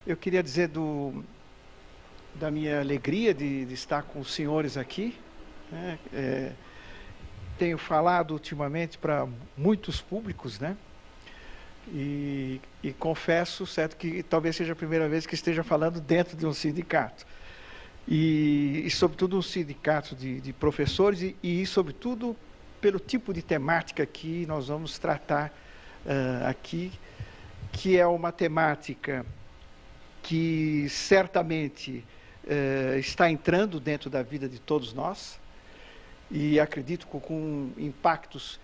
Eu queria dizer da minha alegria de estar com os senhores aqui, né? Tenho falado ultimamente para muitos públicos, né? E confesso, certo, que talvez seja a primeira vez que esteja falando dentro de um sindicato. E sobretudo um sindicato de professores e, sobretudo, pelo tipo de temática que nós vamos tratar aqui, que é uma temática que certamente está entrando dentro da vida de todos nós, e acredito com impactos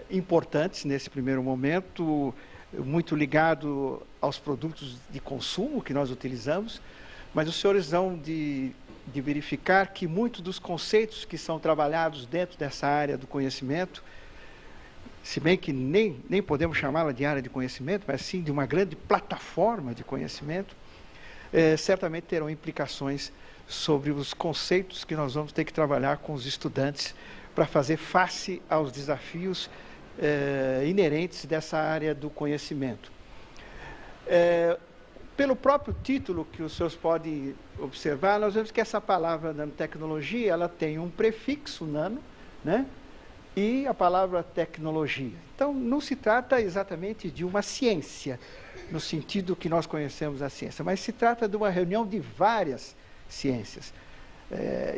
importantes nesse primeiro momento, muito ligado aos produtos de consumo que nós utilizamos, mas os senhores vão de verificar que muitos dos conceitos que são trabalhados dentro dessa área do conhecimento, se bem que nem podemos chamá-la de área de conhecimento, mas sim de uma grande plataforma de conhecimento, certamente terão implicações sobre os conceitos que nós vamos ter que trabalhar com os estudantes para fazer face aos desafios inerentes dessa área do conhecimento. Pelo próprio título que os senhores podem observar, nós vemos que essa palavra nanotecnologia, ela tem um prefixo nano, né? E a palavra tecnologia. Então, não se trata exatamente de uma ciência, no sentido que nós conhecemos a ciência, mas se trata de uma reunião de várias ciências.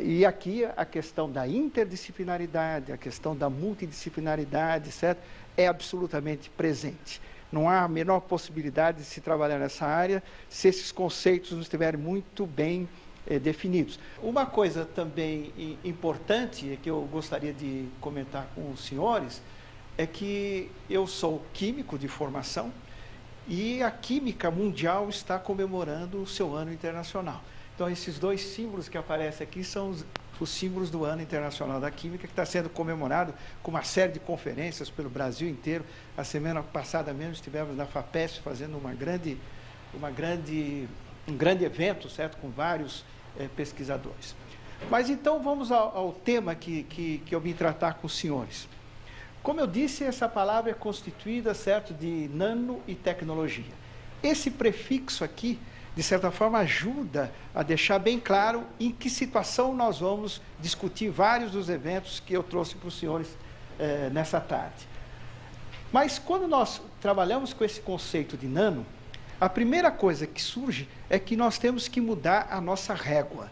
E aqui a questão da interdisciplinaridade, a questão da multidisciplinaridade, certo? É absolutamente presente. Não há a menor possibilidade de se trabalhar nessa área se esses conceitos não estiverem muito bem definidos. Uma coisa também importante que eu gostaria de comentar com os senhores é que eu sou químico de formação e a química mundial está comemorando o seu ano internacional. Então, esses dois símbolos que aparecem aqui são os símbolos do Ano Internacional da Química, que está sendo comemorado com uma série de conferências pelo Brasil inteiro. A semana passada mesmo estivemos na FAPESP fazendo um grande evento, certo, com vários pesquisadores. Mas então vamos ao tema que eu vim tratar com os senhores. Como eu disse, essa palavra é constituída, certo, de nano e tecnologia. Esse prefixo aqui, de certa forma, ajuda a deixar bem claro em que situação nós vamos discutir vários dos eventos que eu trouxe para os senhores nessa tarde. Mas quando nós trabalhamos com esse conceito de nano, a primeira coisa que surge é que nós temos que mudar a nossa régua.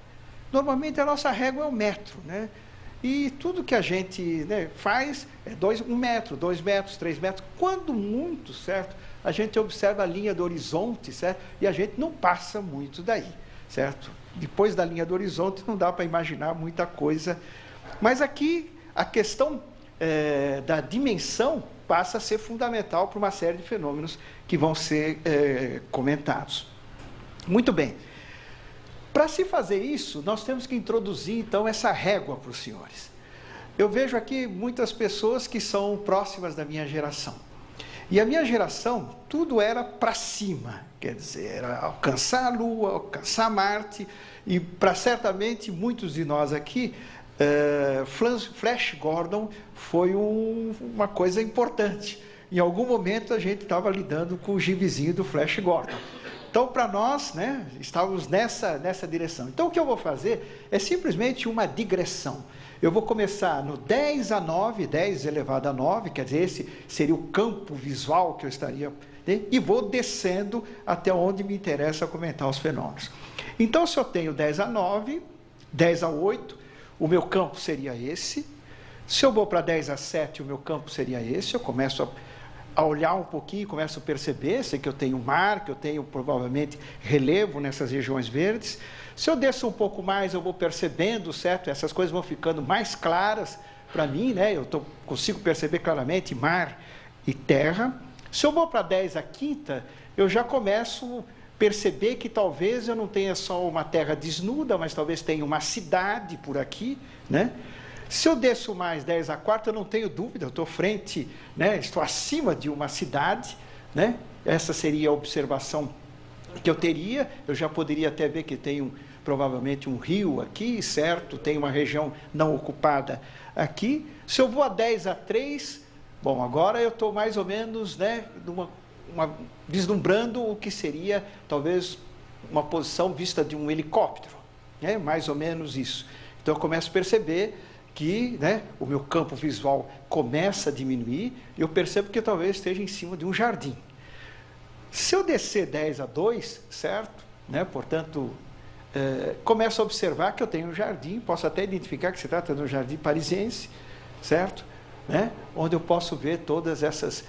Normalmente a nossa régua é o metro, né? E tudo que a gente, né, faz é 1 metro, 2 metros, 3 metros, quando muito, certo? A gente observa a linha do horizonte, certo? E a gente não passa muito daí, certo? Depois da linha do horizonte não dá para imaginar muita coisa. Mas aqui a questão da dimensão passa a ser fundamental para uma série de fenômenos que vão ser comentados. Muito bem. Para se fazer isso, nós temos que introduzir, então, essa régua para os senhores. Eu vejo aqui muitas pessoas que são próximas da minha geração. E a minha geração, tudo era para cima, quer dizer, era alcançar a Lua, alcançar Marte, e para certamente muitos de nós aqui, Flash Gordon foi uma coisa importante. Em algum momento a gente estava lidando com o gibizinho do Flash Gordon. Então, para nós, né, estávamos nessa direção. Então, o que eu vou fazer é simplesmente uma digressão. Eu vou começar no 10 a 9, 10 elevado a 9, quer dizer, esse seria o campo visual que eu estaria, né, e vou descendo até onde me interessa comentar os fenômenos. Então, se eu tenho 10 a 9, 10 a 8, o meu campo seria esse. Se eu vou para 10 a 7, o meu campo seria esse. Eu começo a olhar um pouquinho, começo a perceber, sei que eu tenho mar, que eu tenho provavelmente relevo nessas regiões verdes. Se eu desço um pouco mais, eu vou percebendo, certo? Essas coisas vão ficando mais claras para mim, né? Consigo perceber claramente mar e terra. Se eu vou para 10 a quinta, eu já começo a perceber que talvez eu não tenha só uma terra desnuda, mas talvez tenha uma cidade por aqui, né? Se eu desço mais 10 a quarta, eu não tenho dúvida, eu estou frente, né, estou acima de uma cidade, né? Essa seria a observação que eu teria. Eu já poderia até ver que tem provavelmente um rio aqui, certo? Tem uma região não ocupada aqui. Se eu vou a 10 a 3, bom, agora eu estou mais ou menos, né, vislumbrando o que seria talvez uma posição vista de um helicóptero, né? Mais ou menos isso. Então eu começo a perceber que, né, o meu campo visual começa a diminuir, e eu percebo que eu talvez esteja em cima de um jardim. Se eu descer 10:2, certo? Né? Portanto, começo a observar que eu tenho um jardim, posso até identificar que se trata de um jardim parisiense, certo? Né? Onde eu posso ver todas essas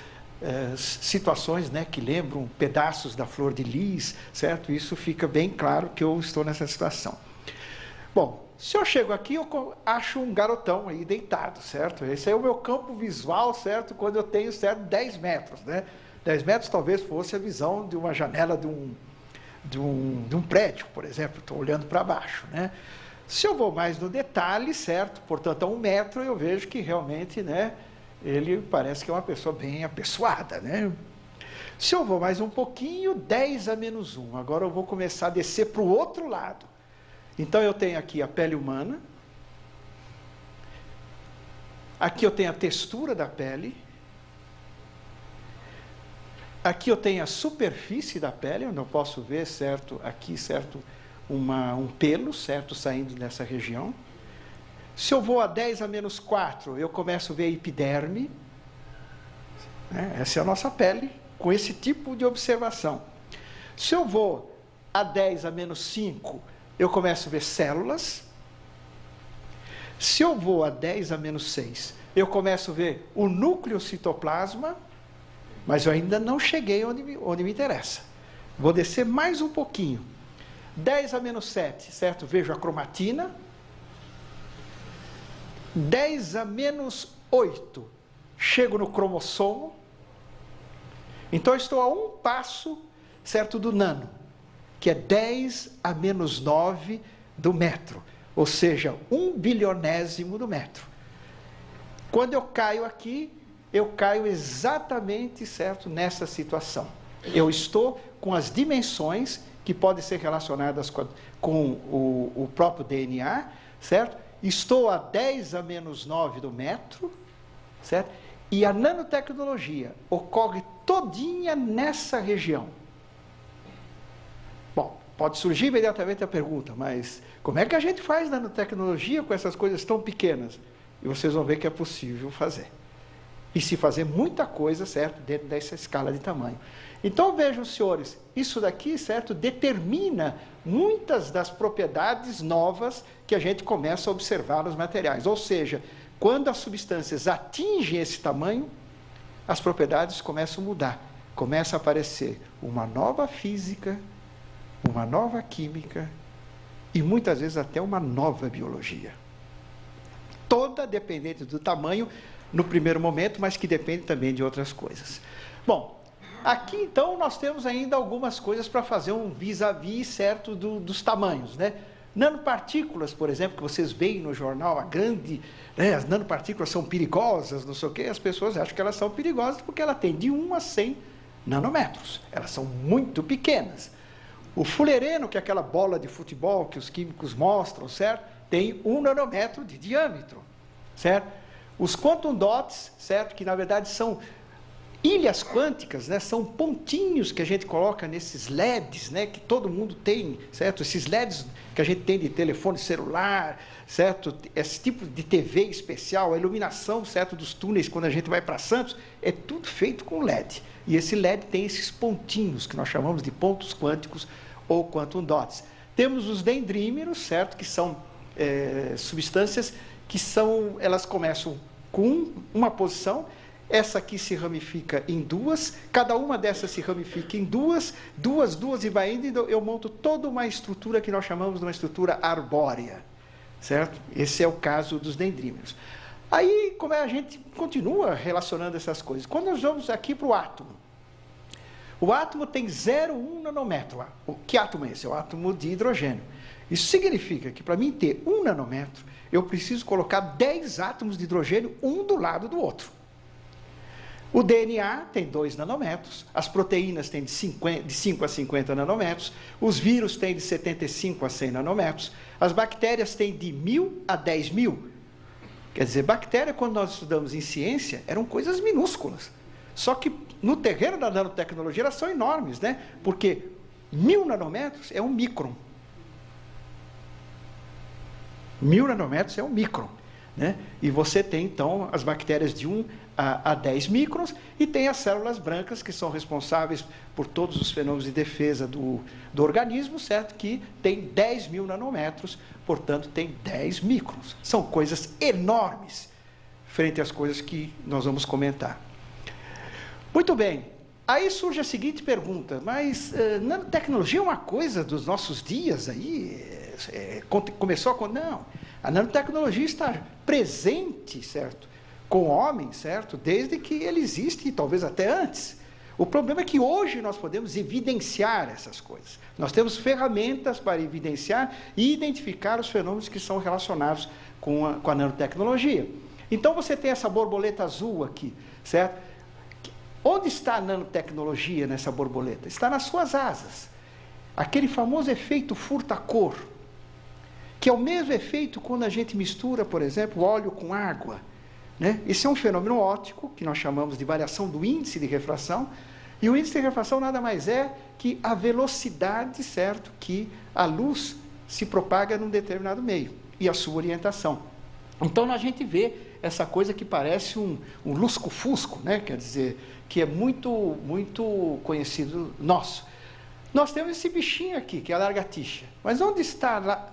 situações, né, que lembram pedaços da flor de lis, certo? Isso fica bem claro que eu estou nessa situação. Bom, se eu chego aqui, eu acho um garotão aí deitado, certo? Esse é o meu campo visual, certo? Quando eu tenho, certo, 10 metros, né? 10 metros talvez fosse a visão de uma janela de um prédio, por exemplo. Estou olhando para baixo, né? Se eu vou mais no detalhe, certo? Portanto, a 1 metro, eu vejo que realmente, né, ele parece que é uma pessoa bem apessoada, né? Se eu vou mais um pouquinho, 10⁻⁻1. Agora eu vou começar a descer para o outro lado. Então eu tenho aqui a pele humana, aqui eu tenho a textura da pele, aqui eu tenho a superfície da pele, onde eu posso ver, certo, aqui, certo, um pelo, certo, saindo dessa região. Se eu vou a 10⁻⁴, eu começo a ver a epiderme, né? Essa é a nossa pele, com esse tipo de observação. Se eu vou a 10⁻⁵, eu começo a ver células. Se eu vou a 10⁻�6, eu começo a ver o núcleo citoplasma, mas eu ainda não cheguei onde me interessa. Vou descer mais um pouquinho. 10⁻⁷, certo? Vejo a cromatina. 10⁻⁸, chego no cromossomo. Então, eu estou a um passo, certo, do nano, que é 10⁻⁹ do metro, ou seja, 1/1000º do metro. Quando eu caio aqui, eu caio exatamente, certo, nessa situação. Eu estou com as dimensões que podem ser relacionadas com o próprio DNA, certo? Estou a 10⁻⁹ do metro, certo? E a nanotecnologia ocorre todinha nessa região. Bom, pode surgir imediatamente a pergunta, mas como é que a gente faz nanotecnologia com essas coisas tão pequenas? E vocês vão ver que é possível fazer. E se fazer muita coisa, certo, dentro dessa escala de tamanho. Então, vejam, senhores, isso daqui, certo, determina muitas das propriedades novas que a gente começa a observar nos materiais. Ou seja, quando as substâncias atingem esse tamanho, as propriedades começam a mudar. Começa a aparecer uma nova física, uma nova química e muitas vezes até uma nova biologia. Toda dependente do tamanho no primeiro momento, mas que depende também de outras coisas. Bom, aqui então nós temos ainda algumas coisas para fazer um vis-à-vis, certo, dos tamanhos, né? Nanopartículas, por exemplo, que vocês veem no jornal, as nanopartículas são perigosas, não sei o quê, as pessoas acham que elas são perigosas porque ela tem de 1 a 100 nanômetros. Elas são muito pequenas. O fulereno, que é aquela bola de futebol que os químicos mostram, certo? Tem 1 nanômetro de diâmetro, certo? Os quantum dots, certo? Que na verdade são ilhas quânticas, né? São pontinhos que a gente coloca nesses LEDs, né? Que todo mundo tem, certo? Esses LEDs que a gente tem de telefone celular, certo? Esse tipo de TV especial, a iluminação, certo, dos túneis quando a gente vai para Santos, é tudo feito com LED. E esse LED tem esses pontinhos que nós chamamos de pontos quânticos ou quantum dots. Temos os dendrímeros, certo? Que são substâncias que elas começam com uma posição, essa aqui se ramifica em duas, cada uma dessas se ramifica em duas, e vai indo, eu monto toda uma estrutura que nós chamamos de uma estrutura arbórea, certo? Esse é o caso dos dendrímeros. Aí, como a gente continua relacionando essas coisas? Quando nós vamos aqui para o átomo tem 0,1 nanômetro. Que átomo é esse? É o átomo de hidrogênio. Isso significa que para mim ter 1 nanômetro, eu preciso colocar 10 átomos de hidrogênio, um do lado do outro. O DNA tem 2 nanômetros, as proteínas têm de 5 a 50 nanômetros, os vírus têm de 75 a 100 nanômetros, as bactérias têm de 1000 a 10.000. Quer dizer, bactéria, quando nós estudamos em ciência, eram coisas minúsculas. Só que no terreno da nanotecnologia elas são enormes, né? Porque 1000 nanômetros é um micron. 1000 nanômetros é um micron, né? E você tem, então, as bactérias de 1 a 10 microns, e tem as células brancas, que são responsáveis por todos os fenômenos de defesa do organismo, certo? Que tem 10.000 nanômetros, portanto, tem 10 microns. São coisas enormes, frente às coisas que nós vamos comentar. Muito bem, aí surge a seguinte pergunta, mas nanotecnologia é uma coisa dos nossos dias aí? Começou a... Não, a nanotecnologia está presente, certo? Com o homem, certo? Desde que ele existe, e talvez até antes. O problema é que hoje nós podemos evidenciar essas coisas. Nós temos ferramentas para evidenciar e identificar os fenômenos que são relacionados com a nanotecnologia. Então você tem essa borboleta azul aqui, certo? Onde está a nanotecnologia nessa borboleta? Está nas suas asas. Aquele famoso efeito furta-cor, que é o mesmo efeito quando a gente mistura, por exemplo, óleo com água, né? Esse é um fenômeno óptico, que nós chamamos de variação do índice de refração, e o índice de refração nada mais é que a velocidade, certo, que a luz se propaga num determinado meio, e a sua orientação. Então a gente vê essa coisa que parece um lusco-fusco, né? Quer dizer, que é muito conhecido nosso. Nós temos esse bichinho aqui, que é a lagartixa. Mas onde está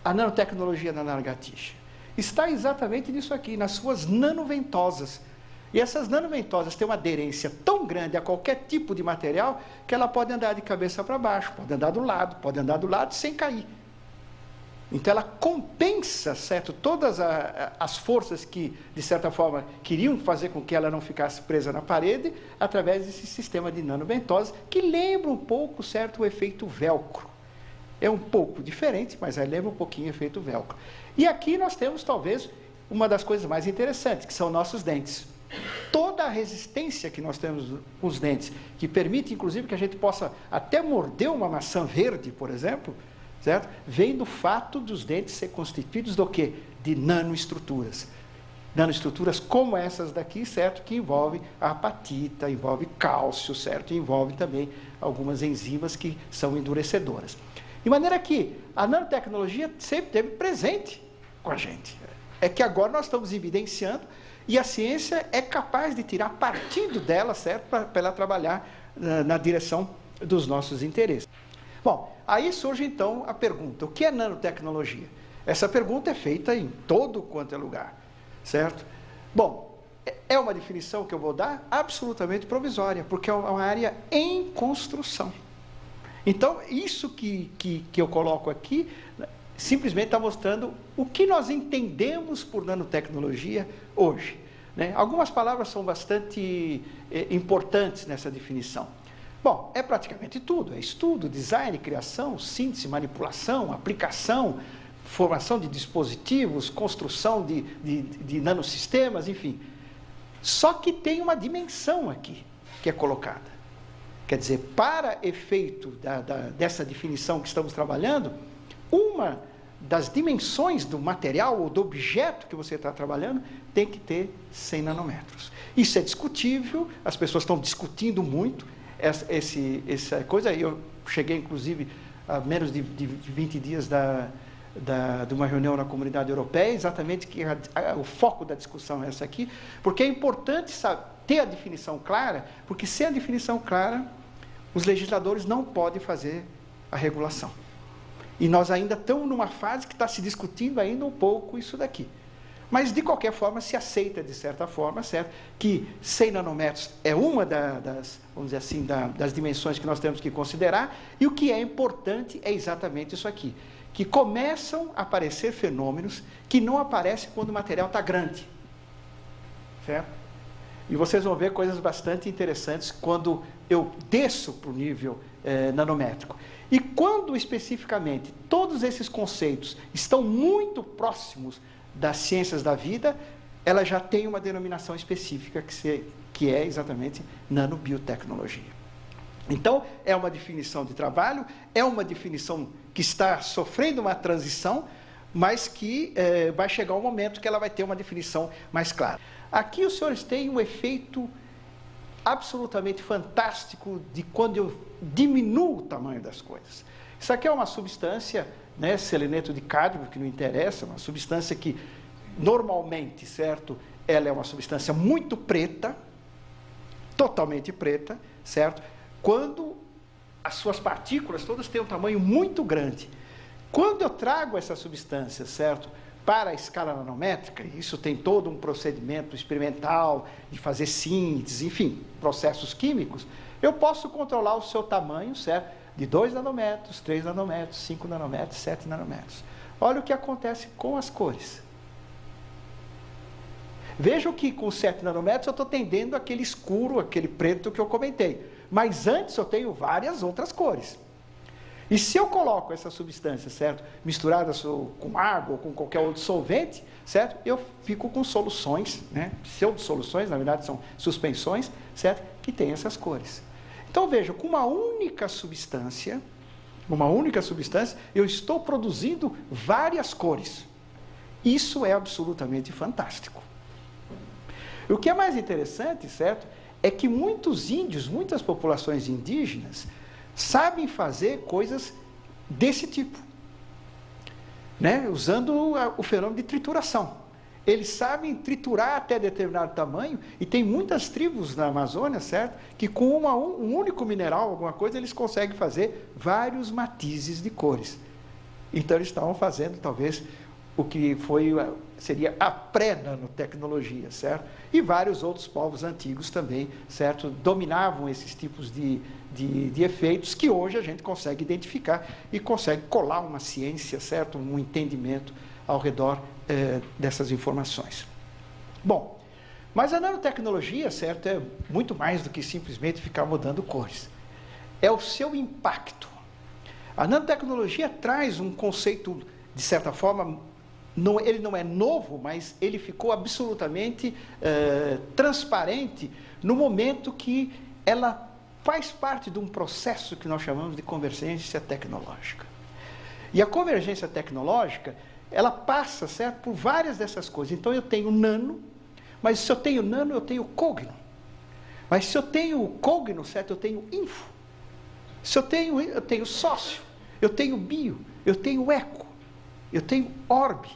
a nanotecnologia da lagartixa? Está exatamente nisso aqui, nas suas nanoventosas. E essas nanoventosas têm uma aderência tão grande a qualquer tipo de material que ela pode andar de cabeça para baixo, pode andar do lado sem cair. Então ela compensa, certo, todas as forças que, de certa forma, queriam fazer com que ela não ficasse presa na parede, através desse sistema de nanoventosas, que lembra um pouco, certo, o efeito velcro. É um pouco diferente, mas aí lembra um pouquinho o efeito velcro. E aqui nós temos, talvez, uma das coisas mais interessantes, que são nossos dentes. Toda a resistência que nós temos com os dentes, que permite, inclusive, que a gente possa até morder uma maçã verde, por exemplo, certo? Vem do fato dos dentes ser constituídos do quê? De nanoestruturas. Nanoestruturas como essas daqui, certo? Que envolvem a apatita, envolve cálcio, certo? E envolve também algumas enzimas que são endurecedoras. De maneira que a nanotecnologia sempre esteve presente com a gente. É que agora nós estamos evidenciando e a ciência é capaz de tirar partido dela, certo? Para ela trabalhar na direção dos nossos interesses. Bom, aí surge então a pergunta, o que é nanotecnologia? Essa pergunta é feita em todo quanto é lugar, certo? Bom, é uma definição que eu vou dar absolutamente provisória, porque é uma área em construção. Então, isso que eu coloco aqui, simplesmente está mostrando o que nós entendemos por nanotecnologia hoje, né? Algumas palavras são bastante importantes nessa definição. Bom, é praticamente tudo, é estudo, design, criação, síntese, manipulação, aplicação, formação de dispositivos, construção de nanosistemas, enfim. Só que tem uma dimensão aqui que é colocada. Quer dizer, para efeito dessa definição que estamos trabalhando, uma das dimensões do material ou do objeto que você está trabalhando tem que ter 100 nanômetros. Isso é discutível, as pessoas estão discutindo muito essa coisa. Eu cheguei, inclusive, a menos de 20 dias de uma reunião na Comunidade Europeia, exatamente que o foco da discussão é essa aqui, porque é importante ter a definição clara, porque sem a definição clara, os legisladores não podem fazer a regulação. E nós ainda estamos numa fase que está se discutindo ainda um pouco isso daqui. Mas, de qualquer forma, se aceita, de certa forma, certo, que 100 nanômetros é uma vamos dizer assim, das dimensões que nós temos que considerar, e o que é importante é exatamente isso aqui, que começam a aparecer fenômenos que não aparecem quando o material está grande. Certo? E vocês vão ver coisas bastante interessantes quando eu desço para o nível nanométrico. E quando, especificamente, todos esses conceitos estão muito próximos das ciências da vida, ela já tem uma denominação específica que é exatamente nanobiotecnologia. Então, é uma definição de trabalho, é uma definição que está sofrendo uma transição, mas que vai chegar um momento que ela vai ter uma definição mais clara. Aqui os senhores têm um efeito absolutamente fantástico de quando eu diminuo o tamanho das coisas. Isso aqui é uma substância, né, seleneto de cádmio, que não interessa, uma substância que normalmente, certo, ela é uma substância muito preta, totalmente preta, certo? Quando as suas partículas todas têm um tamanho muito grande. Quando eu trago essa substância, certo, para a escala nanométrica, isso tem todo um procedimento experimental de fazer síntese, enfim, processos químicos, eu posso controlar o seu tamanho, certo, de 2 nanômetros, 3 nanômetros, 5 nanômetros, 7 nanômetros. Olha o que acontece com as cores. Vejam que com 7 nanômetros eu estou tendendo aquele escuro, aquele preto que eu comentei. Mas antes eu tenho várias outras cores. E se eu coloco essa substância, certo, misturada com água ou com qualquer outro solvente, certo, eu fico com soluções, né, pseudo-soluções, na verdade são suspensões, certo, que tem essas cores. Então vejam, com uma única substância, eu estou produzindo várias cores. Isso é absolutamente fantástico. O que é mais interessante, certo, é que muitos índios, muitas populações indígenas, sabem fazer coisas desse tipo, né? Usando o fenômeno de trituração. Eles sabem triturar até determinado tamanho, e tem muitas tribos na Amazônia, certo, que com um único mineral, alguma coisa, eles conseguem fazer vários matizes de cores. Então eles estavam fazendo, talvez, o que seria a pré-nanotecnologia, certo? E vários outros povos antigos também, certo? Dominavam esses tipos de efeitos que hoje a gente consegue identificar e consegue colar uma ciência, certo? Um entendimento ao redor dessas informações. Bom, mas a nanotecnologia, certo, é muito mais do que simplesmente ficar mudando cores. É o seu impacto. A nanotecnologia traz um conceito, de certa forma, ele não é novo, mas ele ficou absolutamente transparente no momento que ela faz parte de um processo que nós chamamos de convergência tecnológica. E a convergência tecnológica, ela passa, certo, por várias dessas coisas. Então eu tenho nano, mas se eu tenho nano, eu tenho cogno. Mas se eu tenho cogno, certo, eu tenho info. Se eu tenho sócio, eu tenho bio, eu tenho eco, eu tenho orbe,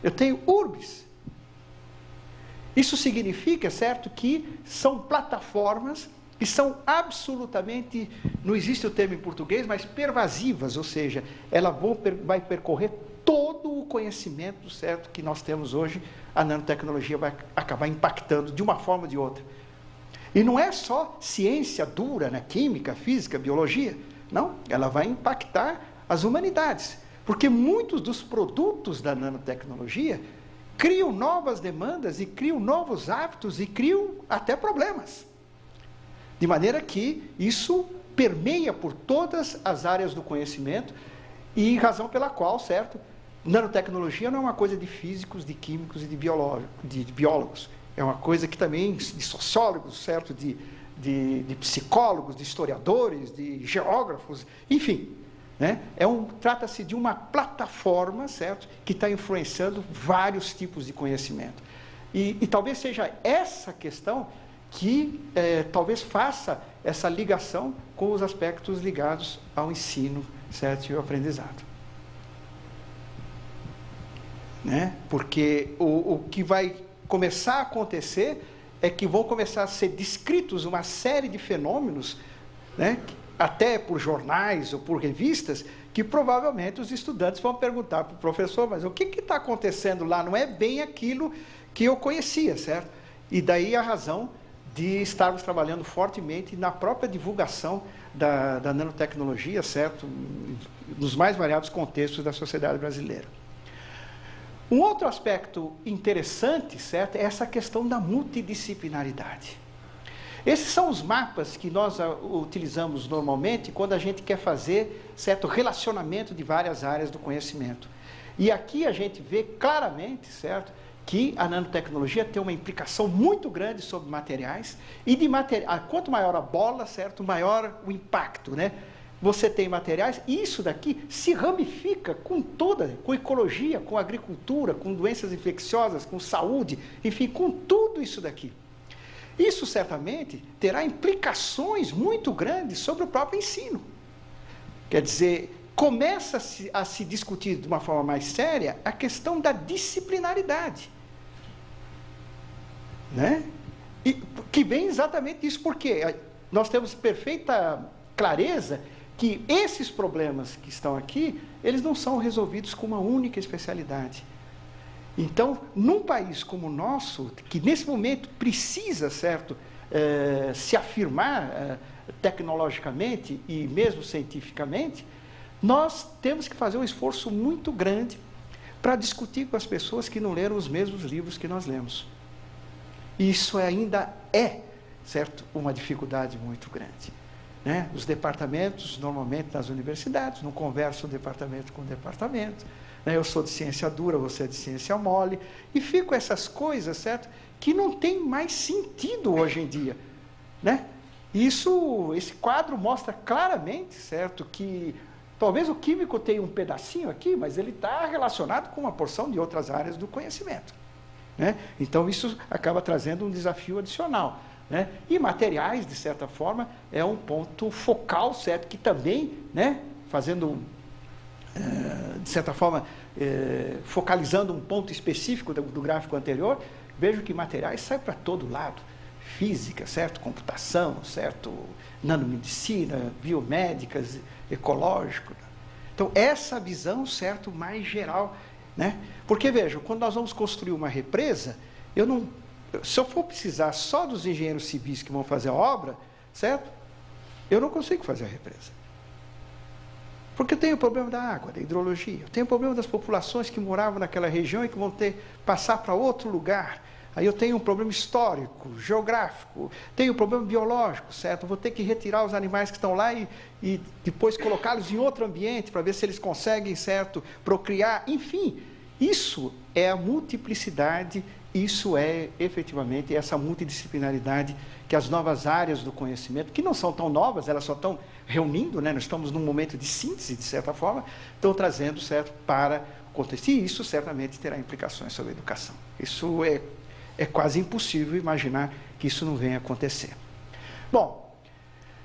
eu tenho urbis. Isso significa, certo, que são plataformas que são absolutamente, não existe o termo em português, mas pervasivas, ou seja, ela vai percorrer todo o conhecimento, certo, que nós temos hoje. A nanotecnologia vai acabar impactando de uma forma ou de outra. E não é só ciência dura, né, química, física, biologia, não, ela vai impactar as humanidades. Porque muitos dos produtos da nanotecnologia criam novas demandas e criam novos hábitos e criam até problemas. De maneira que isso permeia por todas as áreas do conhecimento e razão pela qual, certo, nanotecnologia não é uma coisa de físicos, de químicos e de biólogos. É uma coisa que também de sociólogos, certo, de psicólogos, de historiadores, de geógrafos, enfim. Né? Trata-se de uma plataforma, certo, que está influenciando vários tipos de conhecimento. E talvez seja essa questão que talvez faça essa ligação com os aspectos ligados ao ensino, certo, e ao aprendizado. Né? Porque o que vai começar a acontecer é que vão começar a ser descritos uma série de fenômenos, né, até por jornais ou por revistas, que provavelmente os estudantes vão perguntar para o professor, mas o que está acontecendo lá? Não é bem aquilo que eu conhecia, certo? E daí a razão de estarmos trabalhando fortemente na própria divulgação da nanotecnologia, certo? Nos mais variados contextos da sociedade brasileira. Um outro aspecto interessante, certo, é essa questão da multidisciplinaridade. Esses são os mapas que nós utilizamos normalmente quando a gente quer fazer certo relacionamento de várias áreas do conhecimento. E aqui a gente vê claramente, certo, que a nanotecnologia tem uma implicação muito grande sobre materiais, e quanto maior a bola, certo, maior o impacto, né? Você tem materiais, e isso daqui se ramifica com ecologia, com agricultura, com doenças infecciosas, com saúde, enfim, com tudo isso daqui. Isso certamente terá implicações muito grandes sobre o próprio ensino. Quer dizer, começa a se discutir de uma forma mais séria a questão da disciplinaridade. Né? E, que vem exatamente disso, porque nós temos perfeita clareza que esses problemas que estão aqui, eles não são resolvidos com uma única especialidade. Então, num país como o nosso, que nesse momento precisa, certo, se afirmar tecnologicamente e mesmo cientificamente, nós temos que fazer um esforço muito grande para discutir com as pessoas que não leram os mesmos livros que nós lemos. E isso ainda é, certo, uma dificuldade muito grande. Né? Os departamentos, normalmente nas universidades, não conversam departamento com departamento. Né? Eu sou de ciência dura, você é de ciência mole, e ficam essas coisas, certo, que não tem mais sentido hoje em dia. Né? Esse quadro mostra claramente, certo, que talvez o químico tenha um pedacinho aqui, mas ele está relacionado com uma porção de outras áreas do conhecimento. Né? Então, isso acaba trazendo um desafio adicional. Né? E materiais, de certa forma, é um ponto focal, certo? Que também, né, fazendo, de certa forma, focalizando um ponto específico do gráfico anterior, vejo que materiais saem para todo lado. Física, certo? Computação, certo? Nanomedicina, biomédicas, ecológico. Então, essa visão, certo, mais geral. Né? Porque, vejam, quando nós vamos construir uma represa, se eu for precisar só dos engenheiros civis que vão fazer a obra, certo? Eu não consigo fazer a represa. Porque eu tenho o problema da água, da hidrologia, eu tenho o problema das populações que moravam naquela região e que vão passar para outro lugar. Aí eu tenho um problema histórico, geográfico, tenho um problema biológico, certo? Vou ter que retirar os animais que estão lá e depois colocá-los em outro ambiente para ver se eles conseguem, certo, procriar. Enfim, isso é a multiplicidade, isso é efetivamente essa multidisciplinaridade que as novas áreas do conhecimento, que não são tão novas, elas só estão reunindo, né? Nós estamos num momento de síntese, de certa forma, estão trazendo, certo, para o contexto. E isso certamente terá implicações sobre a educação. Isso é quase impossível imaginar que isso não venha a acontecer. Bom,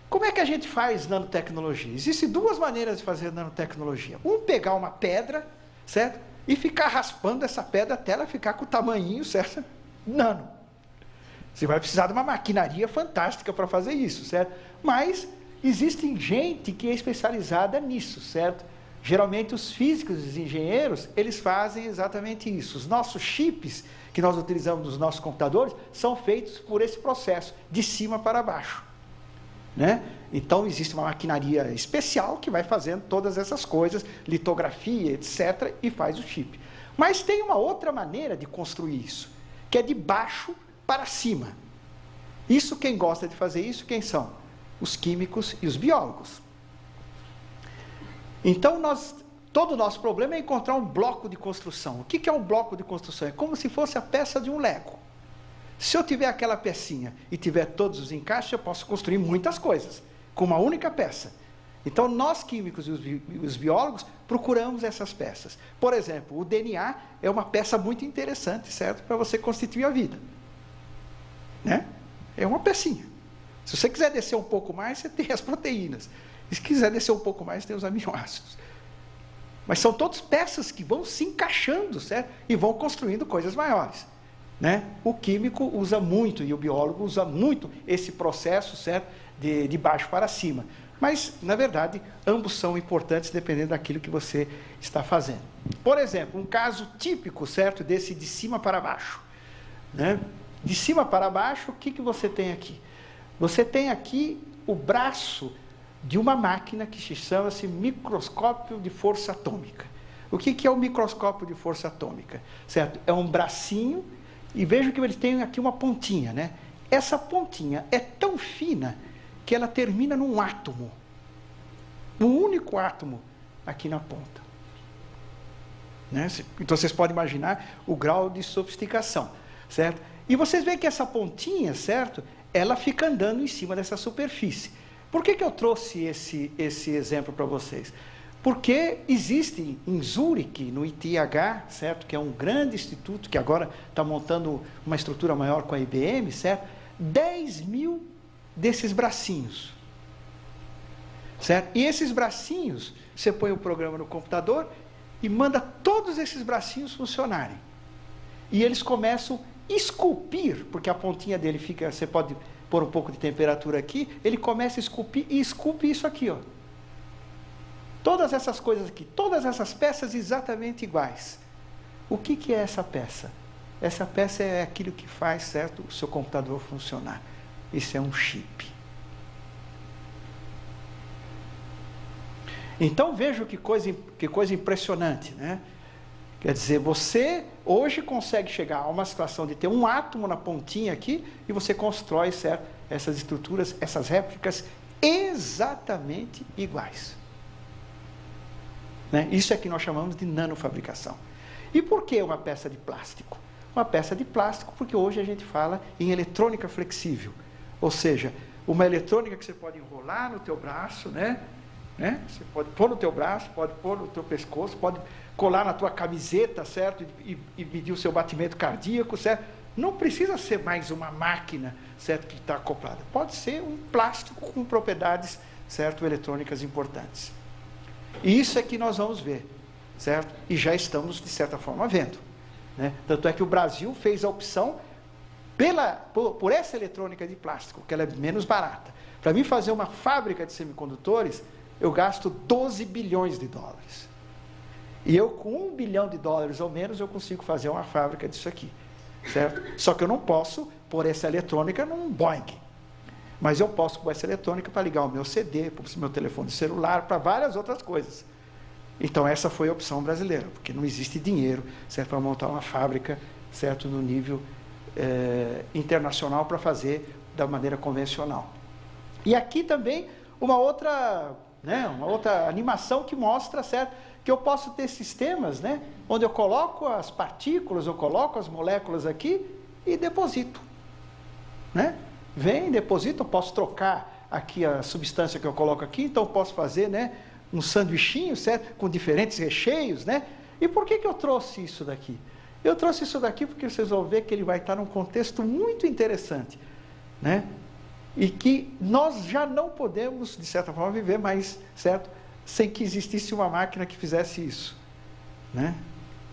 como é que a gente faz nanotecnologia? Existem duas maneiras de fazer nanotecnologia. Pegar uma pedra, certo? E ficar raspando essa pedra até ela ficar com o tamanhinho, certo? Nano. Você vai precisar de uma maquinaria fantástica para fazer isso, certo? Mas existe gente que é especializada nisso, certo? Geralmente os físicos e os engenheiros, eles fazem exatamente isso. Os nossos chips que nós utilizamos nos nossos computadores são feitos por esse processo, de cima para baixo. Né? Então, existe uma maquinaria especial que vai fazendo todas essas coisas, litografia, etc., e faz o chip. Mas tem uma outra maneira de construir isso, que é de baixo para cima. Isso, quem gosta de fazer isso, quem são? Os químicos e os biólogos. Então, todo o nosso problema é encontrar um bloco de construção. O que é um bloco de construção? É como se fosse a peça de um Lego. Se eu tiver aquela pecinha e tiver todos os encaixes, eu posso construir muitas coisas, com uma única peça. Então, nós químicos e os biólogos procuramos essas peças. Por exemplo, o DNA é uma peça muito interessante, certo? Para você constituir a vida. Né? É uma pecinha. Se você quiser descer um pouco mais, você tem as proteínas. E se quiser descer um pouco mais, tem os aminoácidos. Mas são todas peças que vão se encaixando, certo? E vão construindo coisas maiores. Né? O químico usa muito, e o biólogo usa muito esse processo, certo? De baixo para cima. Mas, na verdade, ambos são importantes dependendo daquilo que você está fazendo. Por exemplo, um caso típico, certo? Desse de cima para baixo. Né? De cima para baixo, o que você tem aqui? Você tem aqui o braço de uma máquina que se chama-se microscópio de força atômica. O que é o microscópio de força atômica? Certo? É um bracinho, e veja que ele tem aqui uma pontinha, né? Essa pontinha é tão fina que ela termina num átomo. Um único átomo aqui na ponta. Né? Então, vocês podem imaginar o grau de sofisticação, certo? E vocês veem que essa pontinha, certo? Ela fica andando em cima dessa superfície. Por que eu trouxe esse exemplo para vocês? Porque existe em Zurique, no ITH, certo? Que é um grande instituto que agora está montando uma estrutura maior com a IBM, certo? 10.000 desses bracinhos. Certo? E esses bracinhos, você põe o programa no computador e manda todos esses bracinhos funcionarem. E eles começam a esculpir, porque a pontinha dele fica, você pode pôr um pouco de temperatura aqui, ele começa a esculpir e esculpe isso aqui, ó. Todas essas coisas aqui, todas essas peças exatamente iguais. O que é essa peça? Essa peça é aquilo que faz, certo, o seu computador funcionar. Isso é um chip. Então veja que coisa impressionante, né? Quer dizer, você hoje consegue chegar a uma situação de ter um átomo na pontinha aqui e você constrói, certo, essas estruturas, essas réplicas exatamente iguais. Né? Isso é que nós chamamos de nanofabricação. E por que uma peça de plástico? Uma peça de plástico porque hoje a gente fala em eletrônica flexível. Ou seja, uma eletrônica que você pode enrolar no teu braço, né? Você pode pôr no teu braço, pode pôr no teu pescoço, pode colar na tua camiseta, certo? E medir o seu batimento cardíaco, certo? Não precisa ser mais uma máquina, certo? Que está acoplada. Pode ser um plástico com propriedades, certo? Eletrônicas importantes. E isso é que nós vamos ver, certo? E já estamos, de certa forma, vendo. Né? Tanto é que o Brasil fez a opção por essa eletrônica de plástico, que ela é menos barata. Para mim fazer uma fábrica de semicondutores, eu gasto 12 bilhões de dólares. E eu, com 1 bilhão de dólares ou menos, eu consigo fazer uma fábrica disso aqui. Certo? Só que eu não posso pôr essa eletrônica num Boeing. Mas eu posso pôr essa eletrônica para ligar o meu CD, para o meu telefone celular, para várias outras coisas. Então essa foi a opção brasileira, porque não existe dinheiro, certo, para montar uma fábrica, certo, no nível internacional para fazer da maneira convencional. E aqui também uma outra animação que mostra, certo, que eu posso ter sistemas, né, onde eu coloco as partículas, eu coloco as moléculas aqui e deposito. Né? Vem, deposito, eu posso trocar aqui a substância que eu coloco aqui, então eu posso fazer, né, um sanduichinho, certo, com diferentes recheios, né? E por que eu trouxe isso daqui? Eu trouxe isso daqui porque vocês vão ver que ele vai estar num contexto muito interessante, né? E que nós já não podemos, de certa forma, viver mais, certo? Sem que existisse uma máquina que fizesse isso, né?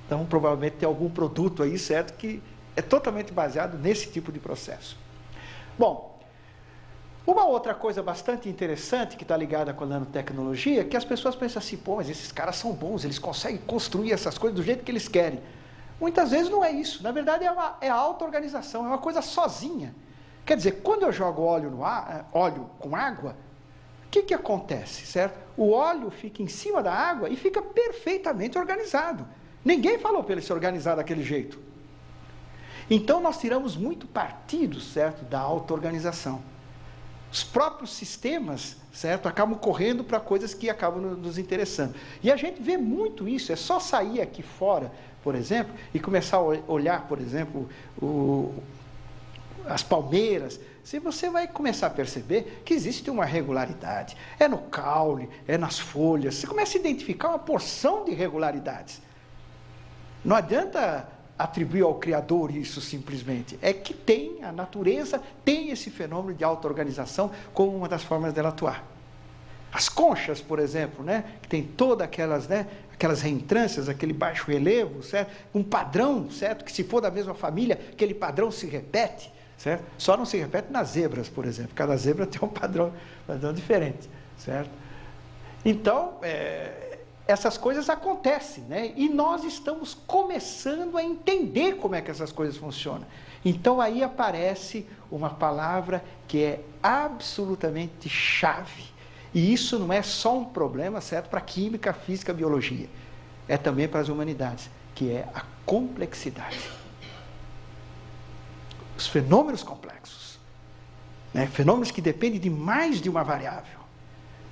Então, provavelmente tem algum produto aí, certo? Que é totalmente baseado nesse tipo de processo. Bom, uma outra coisa bastante interessante que está ligada com a nanotecnologia, é que as pessoas pensam assim, pô, mas esses caras são bons, eles conseguem construir essas coisas do jeito que eles querem. Muitas vezes não é isso, na verdade é a auto-organização, é uma coisa sozinha. Quer dizer, quando eu jogo óleo com água, o que acontece, certo? O óleo fica em cima da água e fica perfeitamente organizado. Ninguém falou para ele se organizar daquele jeito. Então nós tiramos muito partido, certo, da auto-organização. Os próprios sistemas, certo, acabam correndo para coisas que acabam nos interessando. E a gente vê muito isso, é só sair aqui fora, por exemplo, e começar a olhar, por exemplo, as palmeiras, você vai começar a perceber que existe uma regularidade. É no caule, é nas folhas, você começa a identificar uma porção de irregularidades. Não adianta atribuir ao Criador isso simplesmente. É que a natureza tem esse fenômeno de auto-organização como uma das formas dela atuar. As conchas, por exemplo, né, que tem todas aquelas, né, aquelas reentrâncias, aquele baixo relevo, certo? Um padrão, certo? Que se for da mesma família, aquele padrão se repete, certo? Só não se repete nas zebras, por exemplo. Cada zebra tem um padrão diferente, certo? Então, essas coisas acontecem, né? E nós estamos começando a entender como é que essas coisas funcionam. Então aí aparece uma palavra que é absolutamente chave. E isso não é só um problema, certo, para química, física, biologia. É também para as humanidades, que é a complexidade. Os fenômenos complexos, né? Fenômenos que dependem de mais de uma variável.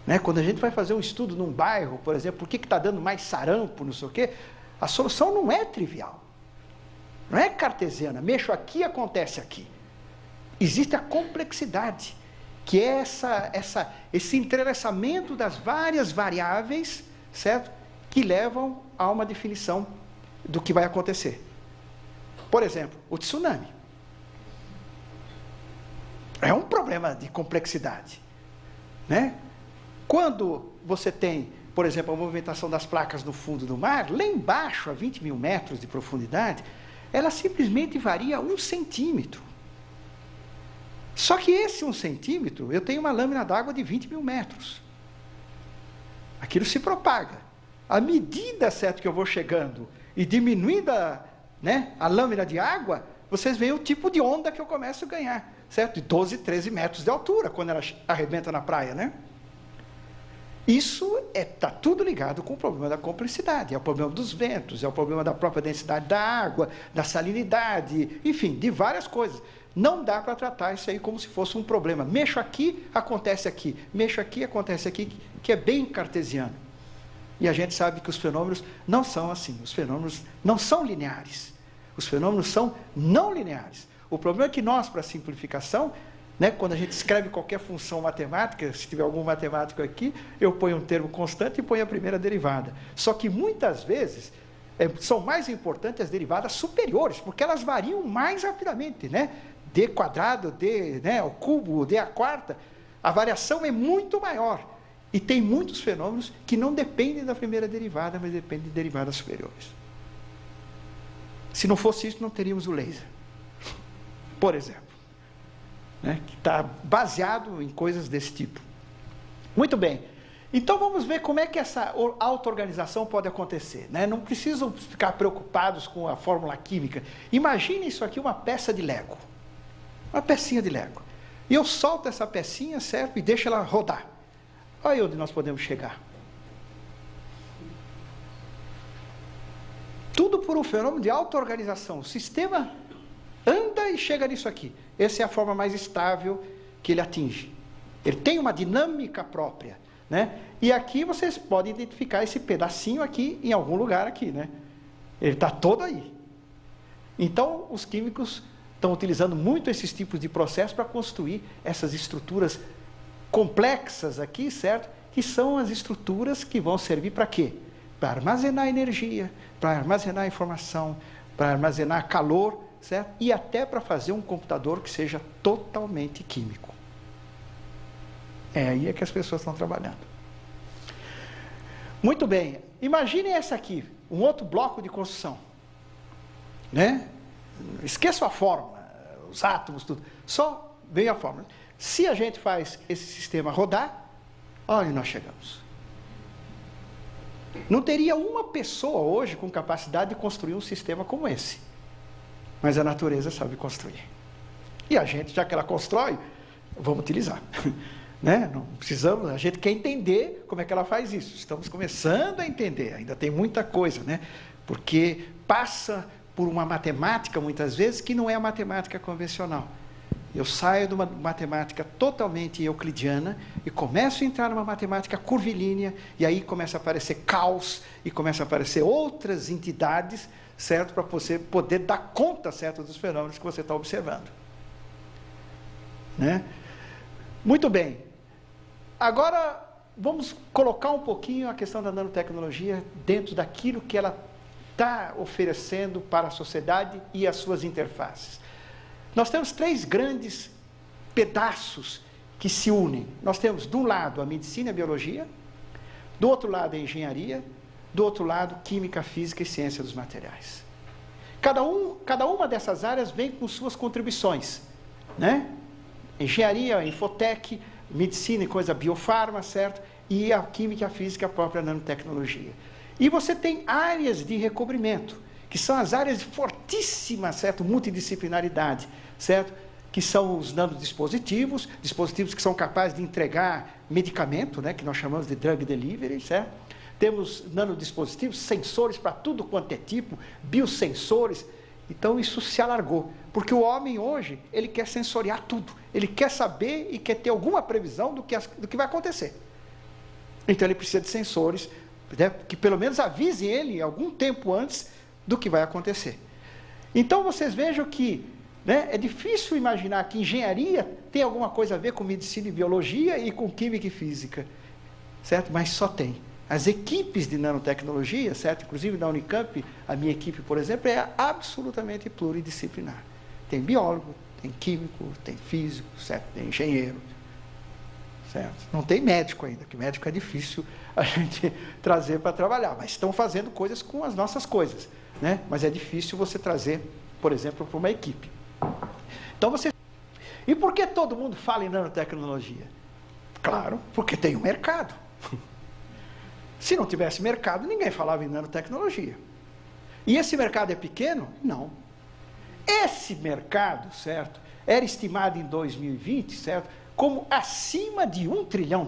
Né? Quando a gente vai fazer um estudo num bairro, por exemplo, por que está dando mais sarampo, não sei o quê, a solução não é trivial. Não é cartesiana, mexo aqui, acontece aqui. Existe a complexidade, que é esse entrelaçamento das várias variáveis, certo? Que levam a uma definição do que vai acontecer. Por exemplo, o tsunami. problema de complexidade, né? Quando você tem, por exemplo, a movimentação das placas no fundo do mar, lá embaixo, a 20 mil metros de profundidade, ela simplesmente varia 1 centímetro. Só que esse 1 centímetro, eu tenho uma lâmina d'água de 20 mil metros. Aquilo se propaga. À medida, certo, que eu vou chegando e diminuindo a lâmina de água, vocês veem o tipo de onda que eu começo a ganhar, certo? De 12, 13 metros de altura, quando ela arrebenta na praia, né? Isso está tudo ligado com o problema da complexidade, é o problema dos ventos, é o problema da própria densidade da água, da salinidade, enfim, de várias coisas. Não dá para tratar isso aí como se fosse um problema. Mexo aqui, acontece aqui. Mexo aqui, acontece aqui, que é bem cartesiano. E a gente sabe que os fenômenos não são assim. Os fenômenos não são lineares. Os fenômenos são não lineares. O problema é que nós, para simplificação, né, quando a gente escreve qualquer função matemática, se tiver algum matemático aqui, eu ponho um termo constante e ponho a primeira derivada. Só que muitas vezes são mais importantes as derivadas superiores, porque elas variam mais rapidamente, né? D quadrado, D, né, ao cubo, D à quarta, a variação é muito maior. E tem muitos fenômenos que não dependem da primeira derivada, mas dependem de derivadas superiores. Se não fosse isso, não teríamos o laser, por exemplo, né, que está baseado em coisas desse tipo. Muito bem. Então vamos ver como é que essa auto-organização pode acontecer, né? Não precisam ficar preocupados com a fórmula química. Imagine isso aqui, uma peça de Lego. Uma pecinha de Lego. E eu solto essa pecinha, certo? E deixo ela rodar. Olha aí onde nós podemos chegar. Tudo por um fenômeno de auto-organização. O sistema anda e chega nisso aqui. Essa é a forma mais estável que ele atinge. Ele tem uma dinâmica própria, né? E aqui vocês podem identificar esse pedacinho aqui em algum lugar aqui, né? Ele está todo aí. Então, os químicos estão utilizando muito esses tipos de processo para construir essas estruturas complexas aqui, certo? Que são as estruturas que vão servir para quê? Para armazenar energia, para armazenar informação, para armazenar calor, certo? E até para fazer um computador que seja totalmente químico. É aí que as pessoas estão trabalhando. Muito bem. Imaginem essa aqui, um outro bloco de construção, né? Esqueça a fórmula, os átomos, tudo. Só veio a fórmula. Se a gente faz esse sistema rodar, olha onde nós chegamos. Não teria uma pessoa hoje com capacidade de construir um sistema como esse. Mas a natureza sabe construir. E a gente, já que ela constrói, vamos utilizar. Né? Não precisamos, a gente quer entender como é que ela faz isso. Estamos começando a entender, ainda tem muita coisa, né? Porque passa por uma matemática, muitas vezes, que não é a matemática convencional. Eu saio de uma matemática totalmente euclidiana e começo a entrar numa matemática curvilínea, e aí começa a aparecer caos, e começa a aparecer outras entidades, certo? Para você poder dar conta, certo, dos fenômenos que você está observando. Né? Muito bem. Agora, vamos colocar um pouquinho a questão da nanotecnologia dentro daquilo que ela está oferecendo para a sociedade e as suas interfaces. Nós temos 3 grandes pedaços que se unem. Nós temos, de um lado, a medicina e a biologia, do outro lado, a engenharia, do outro lado, química, física e ciência dos materiais. Cada uma dessas áreas vem com suas contribuições, né? Engenharia, infotec, medicina e coisa biofarma, certo? E a química, a física, a própria nanotecnologia. E você tem áreas de recobrimento, que são as áreas fortíssimas, certo? Multidisciplinaridade, certo? Que são os nanodispositivos, dispositivos que são capazes de entregar medicamento, né? Que nós chamamos de drug delivery, certo? Temos nanodispositivos, sensores para tudo quanto é tipo, biosensores. Então isso se alargou, porque o homem hoje, ele quer sensoriar tudo, ele quer saber e quer ter alguma previsão do que vai acontecer. Então ele precisa de sensores, né, que pelo menos avisem ele algum tempo antes do que vai acontecer. Então vocês vejam que, né, é difícil imaginar que engenharia tem alguma coisa a ver com medicina e biologia e com química e física, certo? Mas só tem. As equipes de nanotecnologia, certo? Inclusive na Unicamp, a minha equipe, por exemplo, é absolutamente pluridisciplinar. Tem biólogo, Tem químico, tem físico, certo? Tem engenheiro, certo? Não tem médico ainda, porque médico é difícil a gente trazer para trabalhar, mas estão fazendo coisas com as nossas coisas, né? Mas é difícil você trazer, por exemplo, para uma equipe. Então você... E por que todo mundo fala em nanotecnologia? Claro, porque tem um mercado. Se não tivesse mercado, ninguém falava em nanotecnologia. E esse mercado é pequeno? Não. Esse mercado, certo, era estimado em 2020, certo, como acima de $1 trilhão.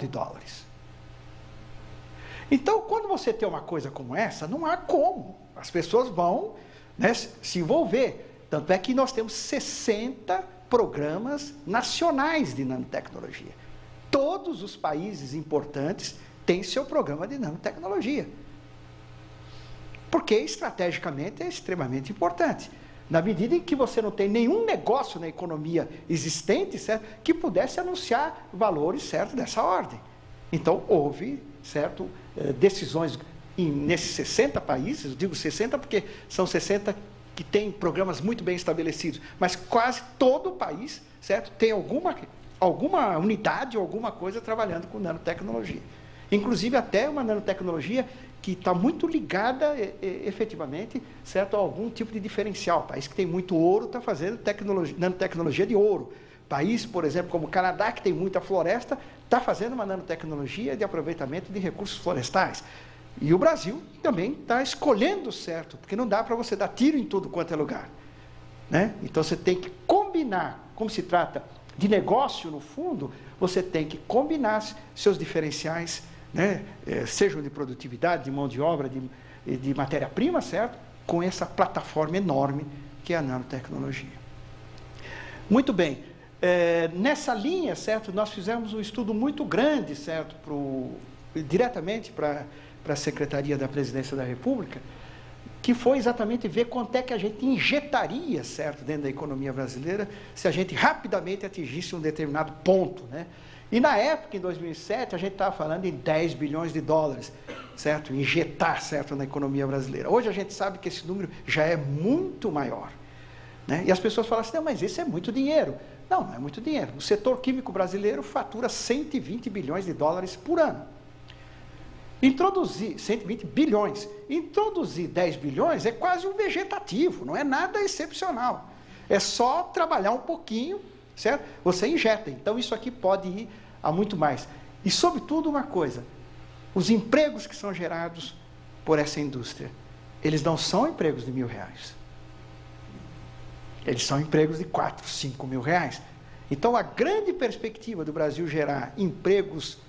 Então, quando você tem uma coisa como essa, não há como. As pessoas vão, né, se envolver. Tanto é que nós temos 60 programas nacionais de nanotecnologia. Todos os países importantes têm seu programa de nanotecnologia. Porque estrategicamente é extremamente importante. Na medida em que você não tem nenhum negócio na economia existente, certo, que pudesse anunciar valores, certo, dessa ordem. Então, houve, certo, decisões nesses 60 países, eu digo 60 porque são 60 que têm programas muito bem estabelecidos, mas quase todo o país, certo, tem alguma unidade ou alguma coisa trabalhando com nanotecnologia. Inclusive até uma nanotecnologia que está muito ligada, efetivamente, certo, a algum tipo de diferencial. País que tem muito ouro está fazendo nanotecnologia de ouro. País, por exemplo, como o Canadá, que tem muita floresta, está fazendo uma nanotecnologia de aproveitamento de recursos florestais. E o Brasil também está escolhendo certo, porque não dá para você dar tiro em tudo quanto é lugar, né? Então você tem que combinar, como se trata de negócio no fundo, você tem que combinar seus diferenciais, né? Sejam de produtividade, de mão de obra, de matéria-prima, certo? Com essa plataforma enorme que é a nanotecnologia. Muito bem, nessa linha, certo, nós fizemos um estudo muito grande, certo, diretamente para a Secretaria da Presidência da República, que foi exatamente ver quanto é que a gente injetaria, certo, dentro da economia brasileira, se a gente rapidamente atingisse um determinado ponto, né? E na época, em 2007, a gente estava falando em $10 bilhões, certo? Injetar, certo, na economia brasileira. Hoje a gente sabe que esse número já é muito maior, né? E as pessoas falam assim, não, mas isso é muito dinheiro. Não, não é muito dinheiro. O setor químico brasileiro fatura $120 bilhões por ano. Introduzir 120 bilhões, introduzir 10 bilhões é quase um vegetativo, não é nada excepcional. É só trabalhar um pouquinho, certo? Você injeta. Então isso aqui pode ir a muito mais. E sobretudo uma coisa, os empregos que são gerados por essa indústria, eles não são empregos de R$1.000. Eles são empregos de R$4, R$5.000. Então a grande perspectiva do Brasil gerar empregos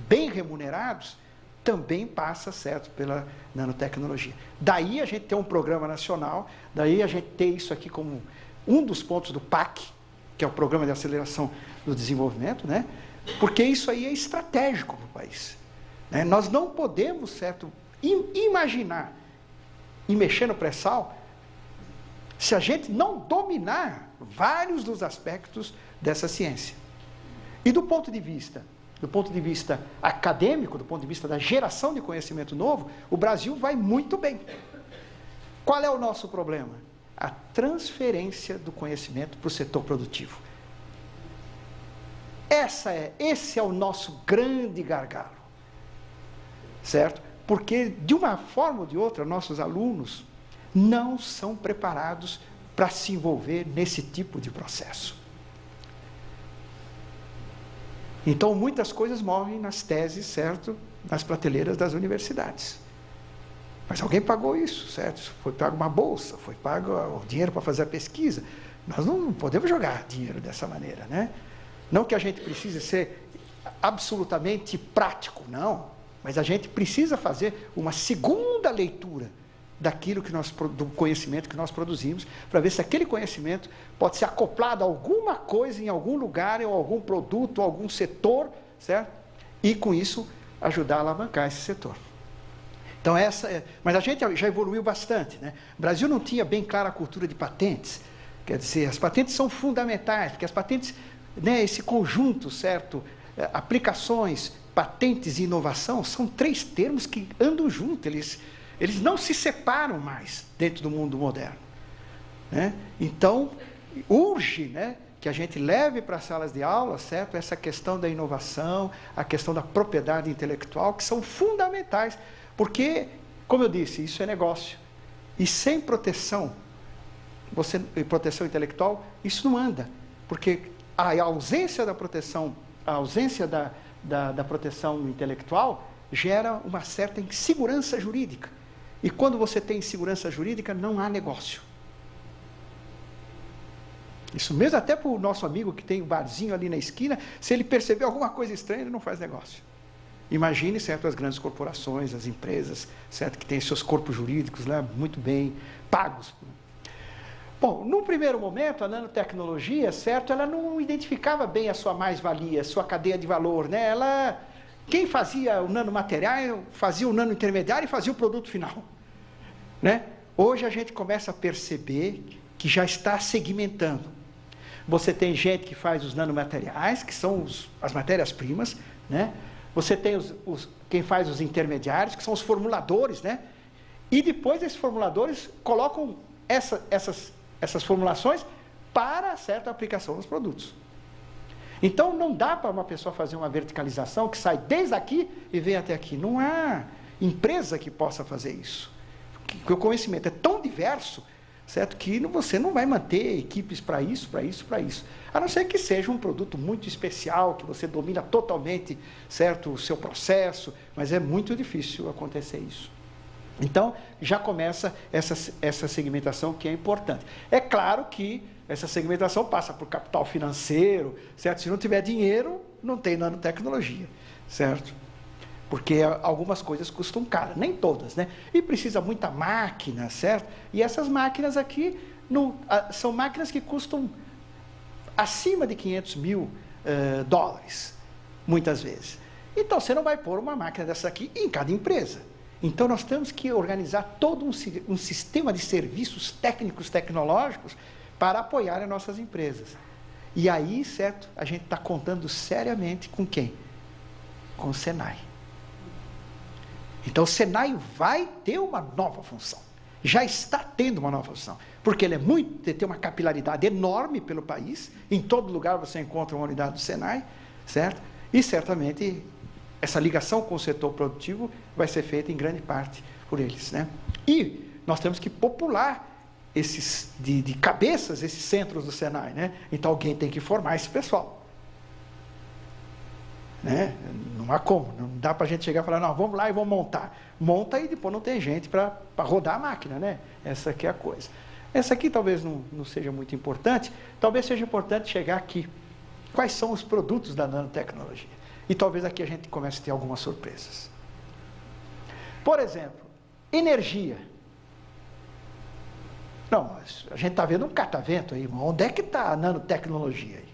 bem remunerados também passa, certo, pela nanotecnologia. Daí a gente tem um programa nacional, daí a gente tem isso aqui como um dos pontos do PAC, que é o Programa de Aceleração do Desenvolvimento, né? Porque isso aí é estratégico para o país, né? Nós não podemos, certo, imaginar e mexer no pré-sal se a gente não dominar vários dos aspectos dessa ciência. E do ponto de vista acadêmico, do ponto de vista da geração de conhecimento novo, o Brasil vai muito bem. Qual é o nosso problema? A transferência do conhecimento para o setor produtivo. Esse é o nosso grande gargalo, certo? Porque, de uma forma ou de outra, nossos alunos não são preparados para se envolver nesse tipo de processo. Então, muitas coisas morrem nas teses, certo? Nas prateleiras das universidades. Mas alguém pagou isso, certo? Foi pago uma bolsa, foi pago o dinheiro para fazer a pesquisa. Nós não podemos jogar dinheiro dessa maneira, né? Não que a gente precise ser absolutamente prático, não. Mas a gente precisa fazer uma segunda leitura do conhecimento que nós produzimos, para ver se aquele conhecimento pode ser acoplado a alguma coisa, em algum lugar, ou algum produto, ou algum setor, certo? E, com isso, ajudar a alavancar esse setor. Então, mas a gente já evoluiu bastante, né? O Brasil não tinha bem clara a cultura de patentes. Quer dizer, as patentes são fundamentais, porque as patentes, né, esse conjunto, certo? Aplicações, patentes e inovação, são 3 termos que andam juntos, eles não se separam mais dentro do mundo moderno, né? Então, urge, né, que a gente leve para as salas de aula, certo? Essa questão da inovação, a questão da propriedade intelectual, que são fundamentais, porque, como eu disse, isso é negócio. E sem proteção, proteção intelectual, isso não anda, porque a ausência da proteção, a ausência da proteção intelectual gera uma certa insegurança jurídica. E quando você tem insegurança jurídica, não há negócio. Isso mesmo até para o nosso amigo que tem um barzinho ali na esquina, se ele perceber alguma coisa estranha, ele não faz negócio. Imagine, certo, as grandes corporações, as empresas, certo, que têm seus corpos jurídicos lá muito bem pagos. Bom, num primeiro momento, a nanotecnologia, certo, ela não identificava bem a sua mais-valia, a sua cadeia de valor, né? Quem fazia o nanomaterial, fazia o nanointermediário e fazia o produto final, né? Hoje a gente começa a perceber que já está segmentando. Você tem gente que faz os nanomateriais, que são as matérias-primas, né? Você tem quem faz os intermediários, que são os formuladores, né? E depois esses formuladores colocam essas formulações para certa aplicação nos produtos. Então, não dá para uma pessoa fazer uma verticalização que sai desde aqui e vem até aqui. Não há empresa que possa fazer isso. Porque o conhecimento é tão diverso, certo, que você não vai manter equipes para isso. A não ser que seja um produto muito especial, que você domina totalmente, certo, o seu processo, mas é muito difícil acontecer isso. Então, já começa essa segmentação que é importante. É claro que essa segmentação passa por capital financeiro, certo? Se não tiver dinheiro, não tem nanotecnologia, certo? Porque algumas coisas custam caro, nem todas, né? E precisa muita máquina, certo? E essas máquinas aqui são máquinas que custam acima de 500 mil dólares, muitas vezes. Então, você não vai pôr uma máquina dessa aqui em cada empresa. Então, nós temos que organizar todo um sistema de serviços técnicos, tecnológicos, para apoiar as nossas empresas. E aí, certo, a gente está contando seriamente com quem? Com o Senai. Então, o Senai vai ter uma nova função. Já está tendo uma nova função. Porque ele tem uma capilaridade enorme pelo país. Em todo lugar você encontra uma unidade do Senai, certo? E, certamente, essa ligação com o setor produtivo vai ser feita em grande parte por eles, né? E nós temos que popular de cabeças esses centros do Senai, né? Então alguém tem que formar esse pessoal, né? Não há como, não dá para a gente chegar e falar, não, vamos lá e vamos montar. Monta e depois não tem gente para rodar a máquina, né? Essa aqui é a coisa. Essa aqui talvez não seja muito importante, talvez seja importante chegar aqui. Quais são os produtos da nanotecnologia? E talvez aqui a gente comece a ter algumas surpresas. Por exemplo, energia. Não, a gente está vendo um catavento aí, mas onde é que está a nanotecnologia aí?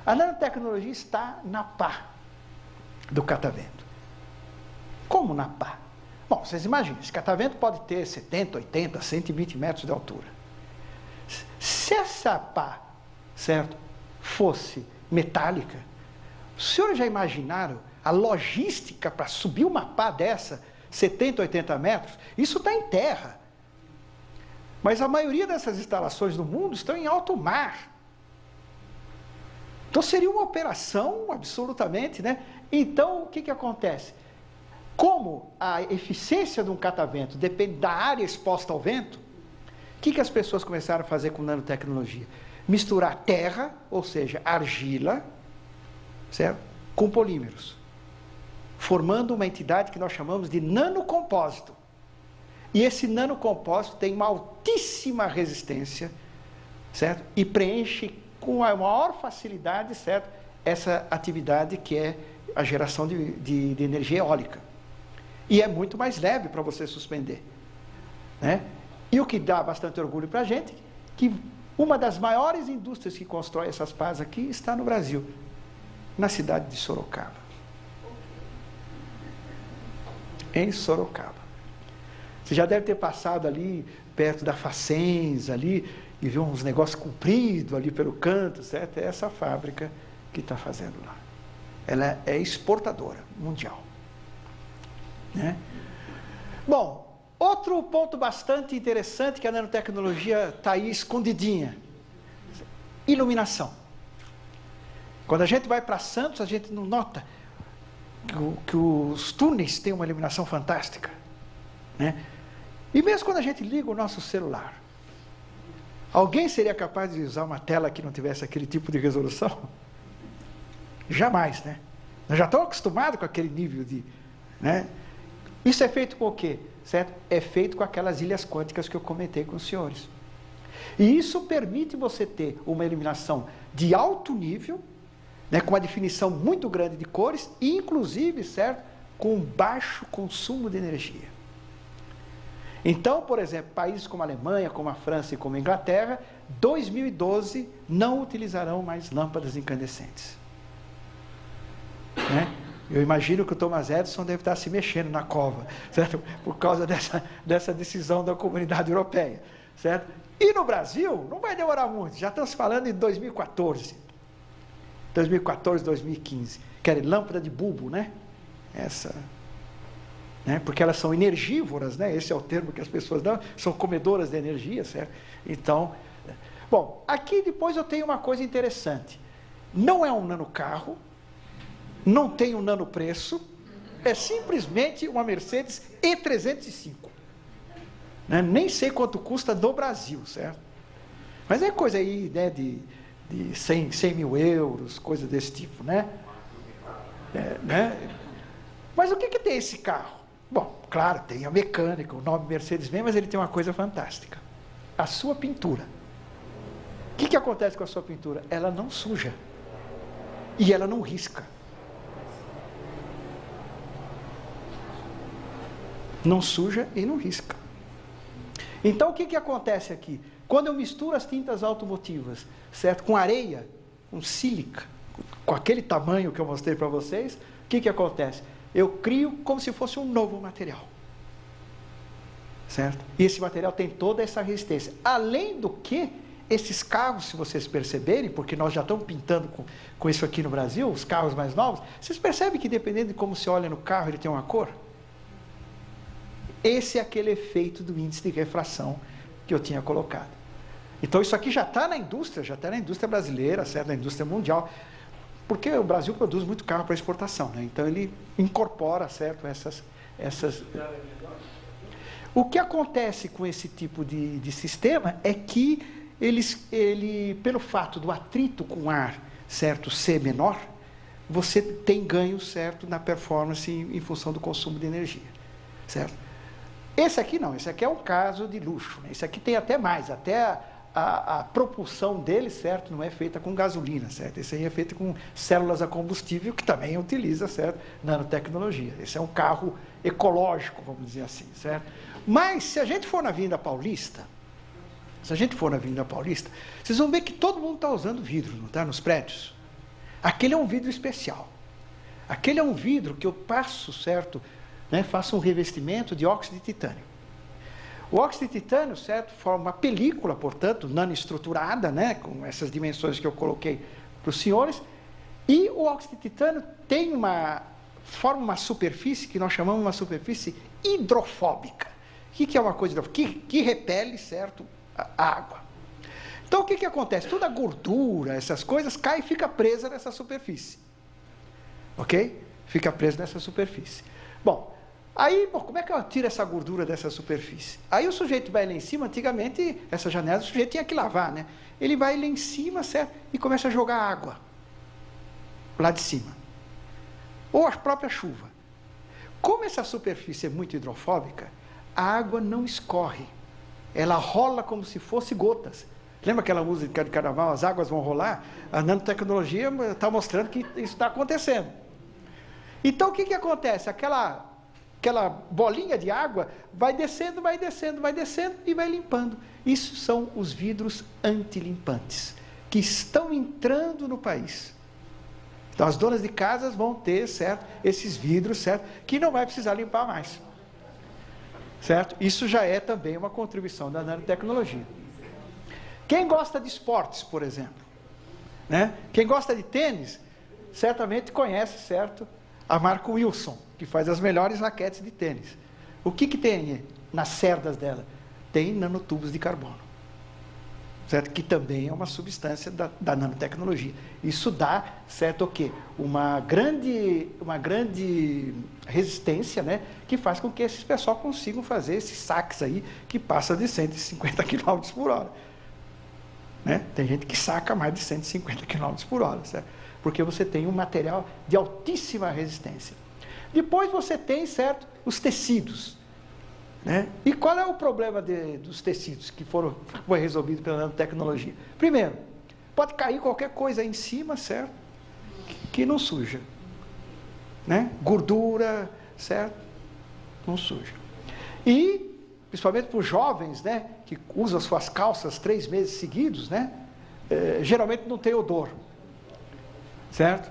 A nanotecnologia está na pá do catavento. Como na pá? Bom, vocês imaginem, esse catavento pode ter 70, 80, 120 metros de altura. Se essa pá, certo, fosse metálica, os senhores já imaginaram a logística para subir uma pá dessa, 70, 80 metros? Isso está em terra. Mas a maioria dessas instalações no mundo estão em alto mar. Então seria uma operação absolutamente, né? Então, o que acontece? Como a eficiência de um catavento depende da área exposta ao vento, o que as pessoas começaram a fazer com nanotecnologia? Misturar terra, ou seja, argila, certo? Com polímeros, formando uma entidade que nós chamamos de nanocompósito. E esse nanocompósito tem uma altíssima resistência, certo? E preenche com a maior facilidade, certo? Essa atividade que é a geração de energia eólica. E é muito mais leve para você suspender, né? E o que dá bastante orgulho para a gente, que uma das maiores indústrias que constrói essas pás aqui está no Brasil, na cidade de Sorocaba. Em Sorocaba. Você já deve ter passado ali, perto da Facens, ali, e viu uns negócios compridos ali pelo canto, certo? É essa fábrica que está fazendo lá. Ela é exportadora mundial, né? Bom, outro ponto bastante interessante que a nanotecnologia está aí escondidinha. Iluminação. Quando a gente vai para Santos, a gente não nota que os túneis têm uma iluminação fantástica, né? E mesmo quando a gente liga o nosso celular, alguém seria capaz de usar uma tela que não tivesse aquele tipo de resolução? Jamais, né? Nós já estamos acostumados com aquele nível de... né? Isso é feito com o quê? Certo? É feito com aquelas ilhas quânticas que eu comentei com os senhores. E isso permite você ter uma iluminação de alto nível, né, com uma definição muito grande de cores, e inclusive, certo, com baixo consumo de energia. Então, por exemplo, países como a Alemanha, como a França e como a Inglaterra, 2012 não utilizarão mais lâmpadas incandescentes. Né? Eu imagino que o Thomas Edison deve estar se mexendo na cova, certo? Por causa dessa decisão da comunidade europeia, certo? E no Brasil, não vai demorar muito, já estamos falando em 2014, 2015, que era lâmpada de bulbo, né? Né? Porque elas são energivoras, né? Esse é o termo que as pessoas dão, são comedoras de energia, certo? Então, bom, aqui depois eu tenho uma coisa interessante, não é um nanocarro, não tem um nanopreço, é simplesmente uma Mercedes E305, né? Nem sei quanto custa no Brasil, certo? Mas é coisa aí, né, de 100 mil euros, coisa desse tipo, né? Né? Mas o que tem esse carro? Bom, claro, tem a mecânica, o nome Mercedes-Benz, mas ele tem uma coisa fantástica. A sua pintura. O que acontece com a sua pintura? Ela não suja. E ela não risca. Não suja e não risca. Então, o que acontece aqui? Quando eu misturo as tintas automotivas, certo? Com areia, com sílica, com aquele tamanho que eu mostrei para vocês, o que acontece? Eu crio como se fosse um novo material. Certo? E esse material tem toda essa resistência. Além do que, esses carros, se vocês perceberem, porque nós já estamos pintando com isso aqui no Brasil, os carros mais novos, vocês percebem que dependendo de como você olha no carro, ele tem uma cor? Esse é aquele efeito do índice de refração que eu tinha colocado. Então isso aqui já está na indústria brasileira, certo? Na indústria mundial, porque o Brasil produz muito carro para exportação, né? Então ele incorpora, certo, essas... O que acontece com esse tipo de sistema é que ele, pelo fato do atrito com ar, certo, ser menor, você tem ganho, certo, na performance em função do consumo de energia, certo? Esse aqui não, esse aqui é um caso de luxo, né? Esse aqui tem até mais, até a propulsão dele, certo, não é feita com gasolina, certo? Esse aí é feito com células a combustível, que também utiliza, certo, nanotecnologia. Esse é um carro ecológico, vamos dizer assim, certo? Mas, se a gente for na Avenida Paulista, vocês vão ver que todo mundo está usando vidro, não está? Nos prédios. Aquele é um vidro especial. Aquele é um vidro que eu passo, certo, né, faço um revestimento de óxido de titânio. O óxido de titânio, certo, forma uma película, portanto, nanoestruturada, né, com essas dimensões que eu coloquei para os senhores, e o óxido de titânio forma uma superfície que nós chamamos de uma superfície hidrofóbica. O que é uma coisa hidrofóbica? Que repele, certo, a água. Então, o que acontece? Toda a gordura, essas coisas, cai e fica presa nessa superfície. Ok? Fica presa nessa superfície. Bom, aí, como é que eu tiro essa gordura dessa superfície? Aí o sujeito vai lá em cima, antigamente, essa janela, o sujeito tinha que lavar, né? Ele vai lá em cima, certo? E começa a jogar água lá de cima. Ou a própria chuva. Como essa superfície é muito hidrofóbica, a água não escorre. Ela rola como se fosse gotas. Lembra aquela música de carnaval, as águas vão rolar? A nanotecnologia está mostrando que isso está acontecendo. Então, o que acontece? Aquela bolinha de água vai descendo e vai limpando. Isso são os vidros antilimpantes, que estão entrando no país. Então, as donas de casas vão ter, certo, esses vidros, certo, que não vai precisar limpar mais. Certo? Isso já é também uma contribuição da nanotecnologia. Quem gosta de esportes, por exemplo, né? Quem gosta de tênis, certamente conhece, certo, a marca Wilson, que faz as melhores raquetes de tênis. O que tem nas cerdas dela? Tem nanotubos de carbono. certo? Que também é uma substância da nanotecnologia. Isso dá, certo, o quê? Uma grande resistência, né? Que faz com que esses pessoal consigam fazer esses saques aí que passa de 150 km por hora. Né? Tem gente que saca mais de 150 km por hora, certo? Porque você tem um material de altíssima resistência. Depois você tem, certo, os tecidos. Né? E qual é o problema dos tecidos que foi resolvido pela nanotecnologia? Primeiro, pode cair qualquer coisa aí em cima, certo? Que não suja. Né? Gordura, certo? Não suja. E, principalmente para os jovens, né, que usam suas calças 3 meses seguidos, né, geralmente não tem odor. Certo?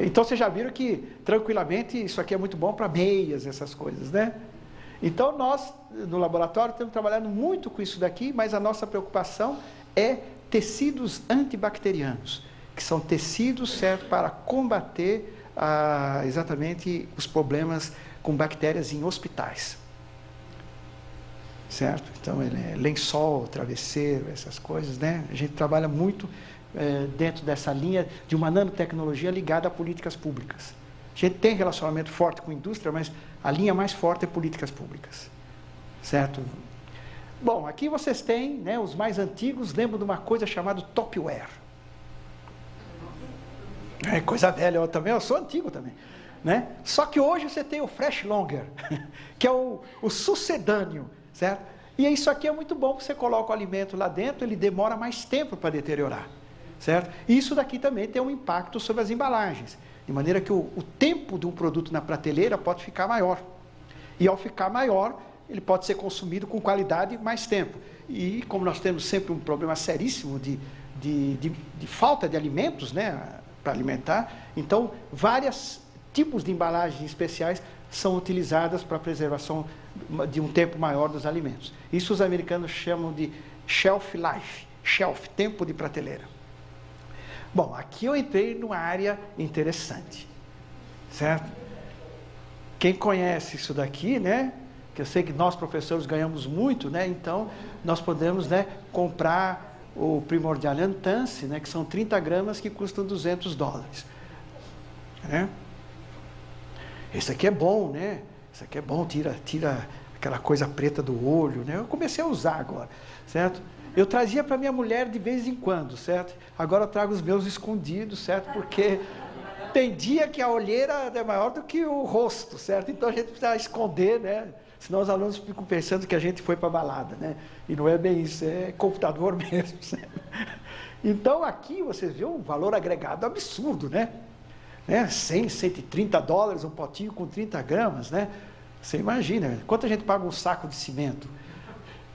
Então, vocês já viram que, tranquilamente, isso aqui é muito bom para meias, essas coisas, né? Então, nós, no laboratório, estamos trabalhando muito com isso daqui, mas a nossa preocupação é tecidos antibacterianos, que são tecidos, certo, para combater exatamente os problemas com bactérias em hospitais. Certo? Então, ele é lençol, travesseiro, essas coisas, né? A gente trabalha muito dentro dessa linha de uma nanotecnologia ligada a políticas públicas. A gente tem relacionamento forte com a indústria, mas a linha mais forte é políticas públicas. Certo? Bom, aqui vocês têm, né, os mais antigos, lembram de uma coisa chamada Topware. É coisa velha, eu sou antigo também. Né? Só que hoje você tem o Fresh Longer, que é o sucedâneo, certo? E isso aqui é muito bom, porque você coloca o alimento lá dentro, ele demora mais tempo para deteriorar. Certo? E isso daqui também tem um impacto sobre as embalagens, de maneira que o tempo de um produto na prateleira pode ficar maior. E ao ficar maior, ele pode ser consumido com qualidade mais tempo. E como nós temos sempre um problema seríssimo de falta de alimentos, né, para alimentar, então vários tipos de embalagens especiais são utilizadas para a preservação de um tempo maior dos alimentos. Isso os americanos chamam de shelf life, tempo de prateleira. Bom, aqui eu entrei numa área interessante, certo? Quem conhece isso daqui, né? Que eu sei que nós professores ganhamos muito, né? Então, nós podemos, né, comprar o primordial Antance, né? Que são 30 gramas que custam $200. Né? Esse aqui é bom, né? Esse aqui é bom, tira aquela coisa preta do olho, né? Eu comecei a usar agora, certo? Eu trazia para minha mulher de vez em quando, certo? Agora eu trago os meus escondidos, certo? Porque tem dia que a olheira é maior do que o rosto, certo? Então a gente precisa esconder, né? Senão os alunos ficam pensando que a gente foi para a balada, né? E não é bem isso, é computador mesmo, certo? Então aqui vocês vê um valor agregado absurdo, né? $100, $130, um potinho com 30 gramas, né? Você imagina, quanto a gente paga um saco de cimento?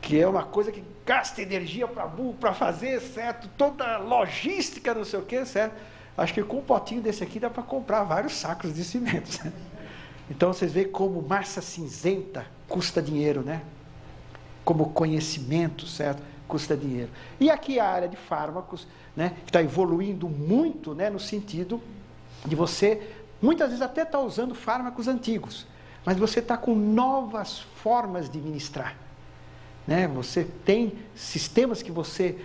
Que é uma coisa que gasta energia para fazer, certo? Toda logística, não sei o quê, certo? Acho que com um potinho desse aqui dá para comprar vários sacos de cimento, certo? Então, vocês veem como massa cinzenta custa dinheiro, né? Como conhecimento, certo? Custa dinheiro. E aqui a área de fármacos, né? Que está evoluindo muito, né? No sentido de você, muitas vezes até está usando fármacos antigos, mas você está com novas formas de ministrar. Né? Você tem sistemas que você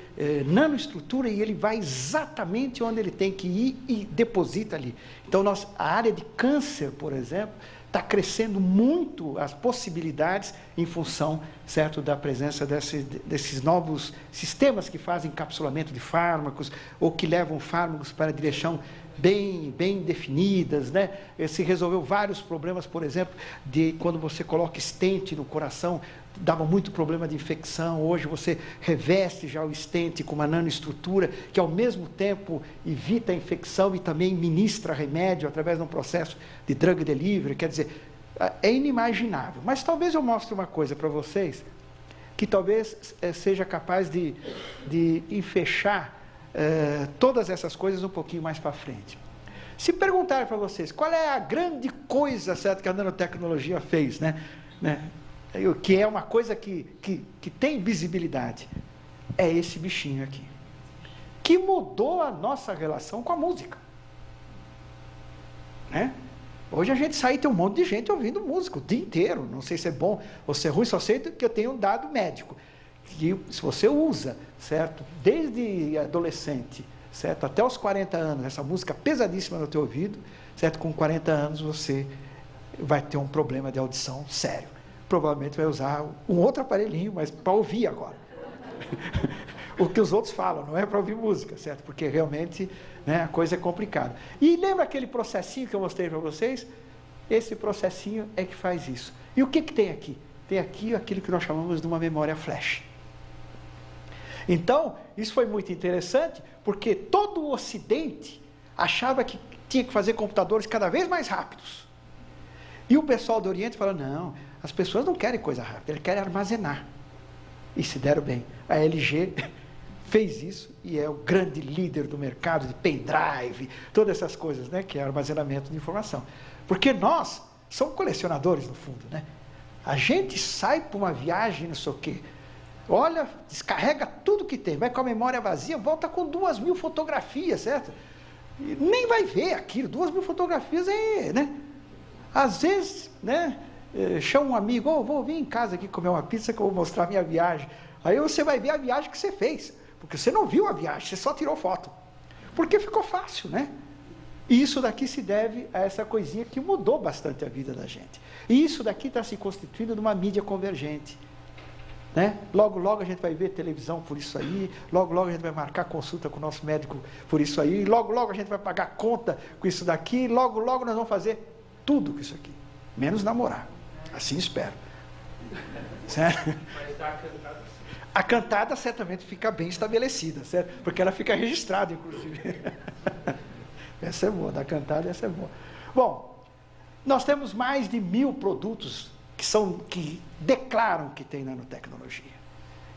nanoestrutura e ele vai exatamente onde ele tem que ir e deposita ali. Então, a área de câncer, por exemplo, está crescendo muito as possibilidades em função, certo, da presença desses novos sistemas que fazem encapsulamento de fármacos ou que levam fármacos para a direção bem definidas, né? Se resolveu vários problemas, por exemplo, de quando você coloca stent no coração, dava muito problema de infecção. Hoje você reveste já o stent com uma nanoestrutura que ao mesmo tempo evita a infecção e também ministra remédio através de um processo de drug delivery. Quer dizer, é inimaginável. Mas talvez eu mostre uma coisa para vocês que talvez seja capaz de enfechar todas essas coisas um pouquinho mais para frente. Se perguntar para vocês qual é a grande coisa, certo, que a nanotecnologia fez, né? Que é uma coisa que tem visibilidade, é esse bichinho aqui, que mudou a nossa relação com a música. Né? Hoje a gente sai e tem um monte de gente ouvindo música o dia inteiro. Não sei se é bom ou se é ruim, só sei que eu tenho um dado médico. que se você usa, certo, desde adolescente, certo, até os 40 anos, essa música pesadíssima no teu ouvido, certo, com 40 anos você vai ter um problema de audição sério. Provavelmente vai usar um outro aparelhinho, mas para ouvir agora. O que os outros falam, não é para ouvir música, certo? Porque realmente, né, a coisa é complicada. E lembra aquele processinho que eu mostrei para vocês? Esse processinho é que faz isso. E o que tem aqui? Tem aqui aquilo que nós chamamos de uma memória flash. Então, isso foi muito interessante, porque todo o Ocidente achava que tinha que fazer computadores cada vez mais rápidos. E o pessoal do Oriente fala, não, as pessoas não querem coisa rápida, eles querem armazenar. E se deram bem. A LG fez isso e é o grande líder do mercado de pendrive, todas essas coisas, né, que é armazenamento de informação. Porque nós somos colecionadores, no fundo, né? A gente sai para uma viagem, não sei o quê, olha, descarrega tudo que tem, vai com a memória vazia, volta com 2.000 fotografias, certo? E nem vai ver aquilo, 2.000 fotografias né? Às vezes, né, chama um amigo, vou vir em casa aqui comer uma pizza que eu vou mostrar a minha viagem. Aí você vai ver a viagem que você fez, porque você não viu a viagem, você só tirou foto. Porque ficou fácil, né? E isso daqui se deve a essa coisinha que mudou bastante a vida da gente. E isso daqui está se constituindo numa mídia convergente. Né? Logo, logo a gente vai ver televisão por isso aí, logo, logo a gente vai marcar consulta com o nosso médico por isso aí, logo, logo a gente vai pagar conta com isso daqui, logo, logo nós vamos fazer tudo com isso aqui, menos namorar. Assim espero. Certo? A cantada certamente fica bem estabelecida, certo? Porque ela fica registrada, inclusive. Essa é boa, da cantada essa é boa. Bom, nós temos mais de 1.000 produtos que declaram que tem nanotecnologia.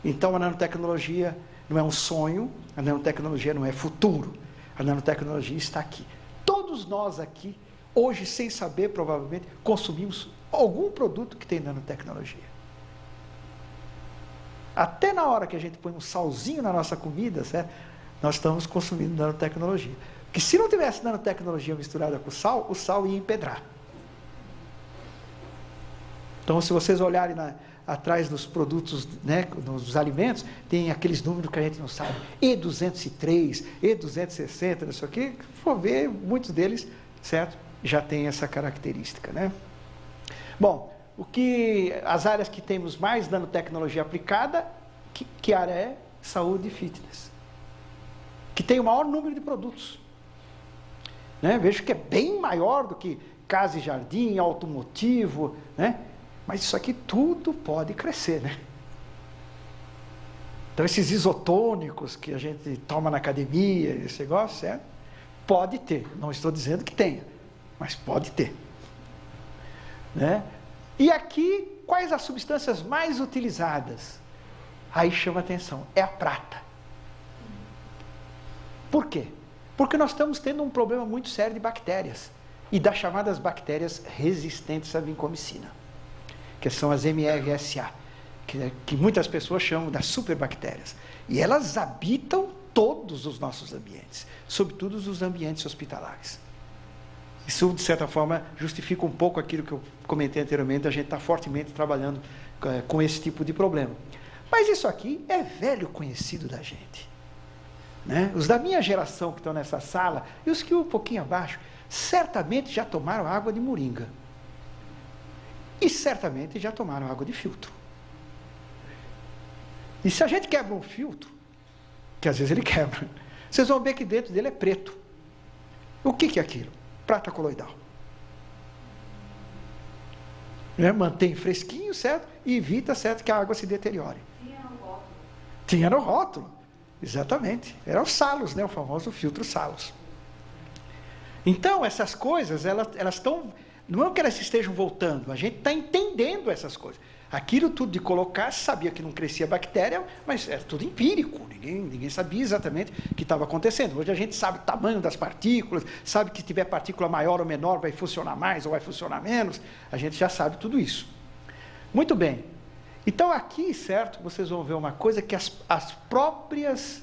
Então a nanotecnologia não é um sonho, a nanotecnologia não é futuro, a nanotecnologia está aqui. Todos nós aqui, hoje sem saber provavelmente, consumimos algum produto que tem nanotecnologia. Até na hora que a gente põe um salzinho na nossa comida, certo? Nós estamos consumindo nanotecnologia. Porque se não tivesse nanotecnologia misturada com o sal ia empedrar. Então, se vocês olharem atrás dos produtos, né, nos alimentos, tem aqueles números que a gente não sabe, E203, E260, não sei o quê, for ver, muitos deles, certo, já tem essa característica, né? Bom, as áreas que temos mais nanotecnologia aplicada, que área é? Saúde e fitness. Que tem o maior número de produtos. Né? Vejo que é bem maior do que casa e jardim, automotivo, né? Mas isso aqui tudo pode crescer, né? Então, esses isotônicos que a gente toma na academia, esse negócio, certo? Pode ter. Não estou dizendo que tenha, mas pode ter. Né? E aqui, quais as substâncias mais utilizadas? Aí chama atenção, é a prata. Por quê? Porque nós estamos tendo um problema muito sério de bactérias, e das chamadas bactérias resistentes à vincomicina, que são as MRSA, que muitas pessoas chamam das superbactérias. E elas habitam todos os nossos ambientes, sobretudo os ambientes hospitalares. Isso, de certa forma, justifica um pouco aquilo que eu comentei anteriormente, a gente está fortemente trabalhando com esse tipo de problema. Mas isso aqui é velho conhecido da gente. Né? Os da minha geração que estão nessa sala, e os que um pouquinho abaixo, certamente já tomaram água de moringa. E certamente já tomaram água de filtro. E se a gente quebra um filtro, que às vezes ele quebra, vocês vão ver que dentro dele é preto. O que é aquilo? Prata coloidal. Né? Mantém fresquinho, certo? E evita, certo, que a água se deteriore. Tinha no rótulo. Tinha no rótulo, exatamente. Era o Salos, né? O famoso filtro Salos. Então, essas coisas, elas estão... Não é que elas estejam voltando, a gente está entendendo essas coisas. Aquilo tudo de colocar, sabia que não crescia bactéria, mas era tudo empírico, ninguém sabia exatamente o que estava acontecendo. Hoje a gente sabe o tamanho das partículas, sabe que se tiver partícula maior ou menor vai funcionar mais ou vai funcionar menos, a gente já sabe tudo isso. Muito bem, então aqui, certo, vocês vão ver uma coisa que as próprias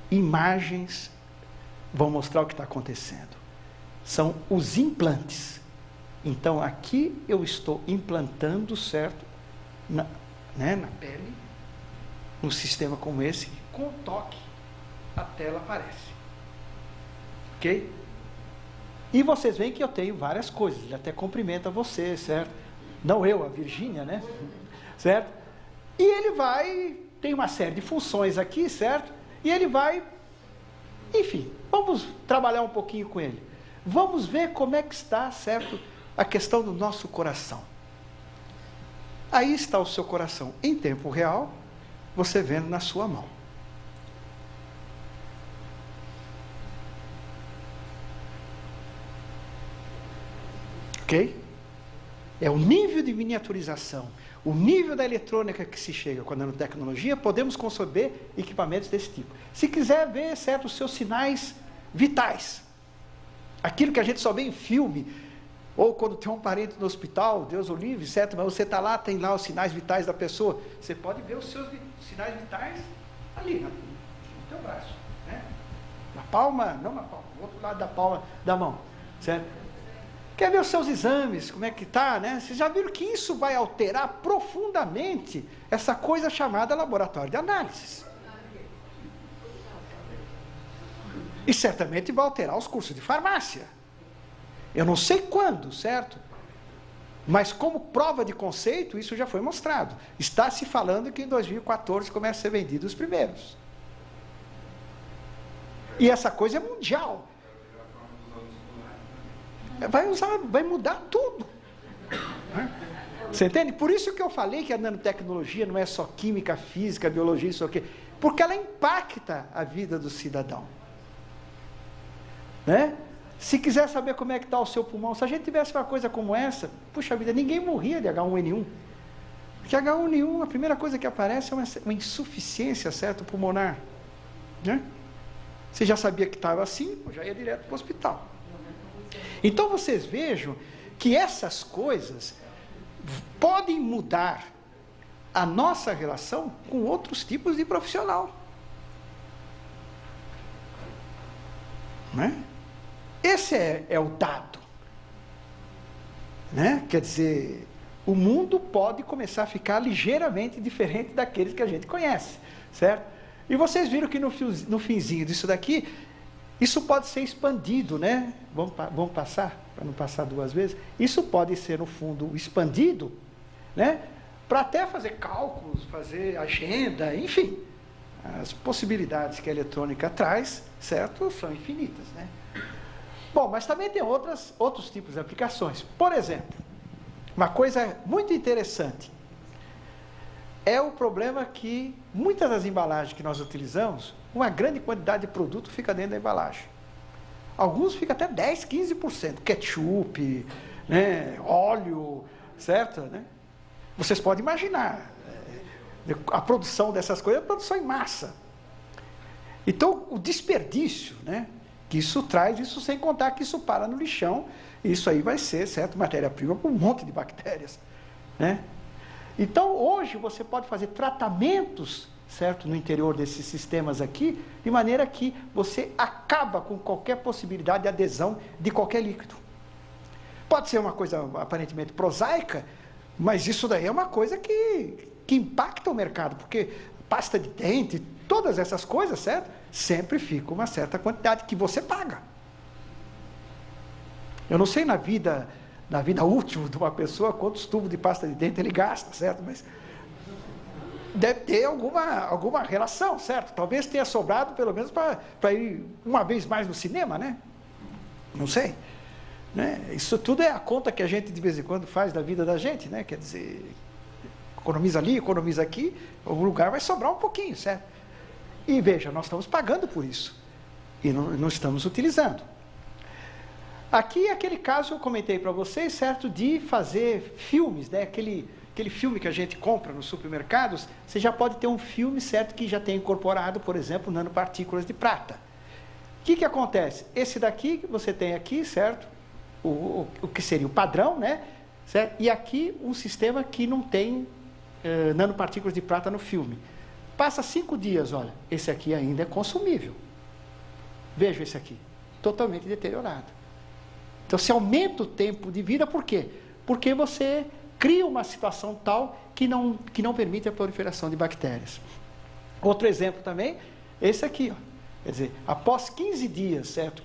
imagens vão mostrar o que está acontecendo. São os implantes. Então, aqui eu estou implantando, certo, na pele, um sistema como esse, com um toque, a tela aparece. Ok? E vocês veem que eu tenho várias coisas, ele até cumprimenta você, certo? Não eu, a Virgínia, né? Certo? E ele vai, tem uma série de funções aqui, certo? E ele vai, enfim, vamos trabalhar um pouquinho com ele. Vamos ver como é que está, certo? A questão do nosso coração. Aí está o seu coração em tempo real, você vendo na sua mão. Ok? É o nível de miniaturização, o nível da eletrônica que se chega com a nanotecnologia, podemos conceber equipamentos desse tipo. Se quiser ver, certo, os seus sinais vitais, aquilo que a gente só vê em filme, ou quando tem um parente no hospital, Deus o livre, certo? Mas você está lá, tem lá os sinais vitais da pessoa, você pode ver os seus sinais vitais ali, no teu braço, né? Na palma, não na palma, no outro lado da palma da mão, certo? Quer ver os seus exames, como é que está, né? Vocês já viram que isso vai alterar profundamente essa coisa chamada laboratório de análises. E certamente vai alterar os cursos de farmácia. Eu não sei quando, certo? Mas como prova de conceito, isso já foi mostrado. Está se falando que em 2014 começa a ser vendidos os primeiros. E essa coisa é mundial. Vai mudar tudo. Você entende? Por isso que eu falei que a nanotecnologia não é só química, física, biologia, isso aqui. Porque ela impacta a vida do cidadão. Né? Se quiser saber como é que está o seu pulmão, se a gente tivesse uma coisa como essa, puxa vida, ninguém morria de H1N1. Porque H1N1, a primeira coisa que aparece é uma insuficiência, certo, pulmonar. Né? Você já sabia que estava assim, já ia direto para o hospital. Então vocês vejam que essas coisas podem mudar a nossa relação com outros tipos de profissional. Né? Esse é o dado. Né? Quer dizer, o mundo pode começar a ficar ligeiramente diferente daqueles que a gente conhece, certo? E vocês viram que no finzinho disso daqui, isso pode ser expandido, né? Vamos passar, para não passar duas vezes. Isso pode ser, no fundo, expandido, né? Para até fazer cálculos, fazer agenda, enfim. As possibilidades que a eletrônica traz, certo? São infinitas, né? Bom, mas também tem outros tipos de aplicações. Por exemplo, uma coisa muito interessante é o problema que muitas das embalagens que nós utilizamos, uma grande quantidade de produto fica dentro da embalagem. Alguns fica até 10%, 15%. Ketchup, né, óleo, certo? Né? Vocês podem imaginar, a produção dessas coisas é produção em massa. Então, o desperdício, né, que isso traz, isso sem contar que isso para no lixão, isso aí vai ser, certo, matéria-prima para um monte de bactérias. Né? Então, hoje, você pode fazer tratamentos, certo, no interior desses sistemas aqui, de maneira que você acaba com qualquer possibilidade de adesão de qualquer líquido. Pode ser uma coisa aparentemente prosaica, mas isso daí é uma coisa que impacta o mercado, porque pasta de dente, todas essas coisas, certo? Sempre fica uma certa quantidade que você paga. Eu não sei na vida útil de uma pessoa quantos tubos de pasta de dente ele gasta, certo? Mas deve ter alguma relação, certo? Talvez tenha sobrado pelo menos para ir uma vez mais no cinema, né? Não sei. Né? Isso tudo é a conta que a gente de vez em quando faz da vida da gente, né? Quer dizer, economiza ali, economiza aqui, o lugar vai sobrar um pouquinho, certo? E veja, nós estamos pagando por isso e não estamos utilizando. Aqui é aquele caso que eu comentei para vocês, certo, de fazer filmes, né? Aquele filme que a gente compra nos supermercados, você já pode ter um filme, certo, que já tem incorporado, por exemplo, nanopartículas de prata. O que acontece? Esse daqui que você tem aqui, certo? O que seria o padrão, né? Certo? E aqui um sistema que não tem nanopartículas de prata no filme. Passa 5 dias, olha, esse aqui ainda é consumível. Veja esse aqui, totalmente deteriorado. Então, você aumenta o tempo de vida, por quê? Porque você cria uma situação tal que não permite a proliferação de bactérias. Outro exemplo também, esse aqui, ó. Quer dizer, após 15 dias, certo?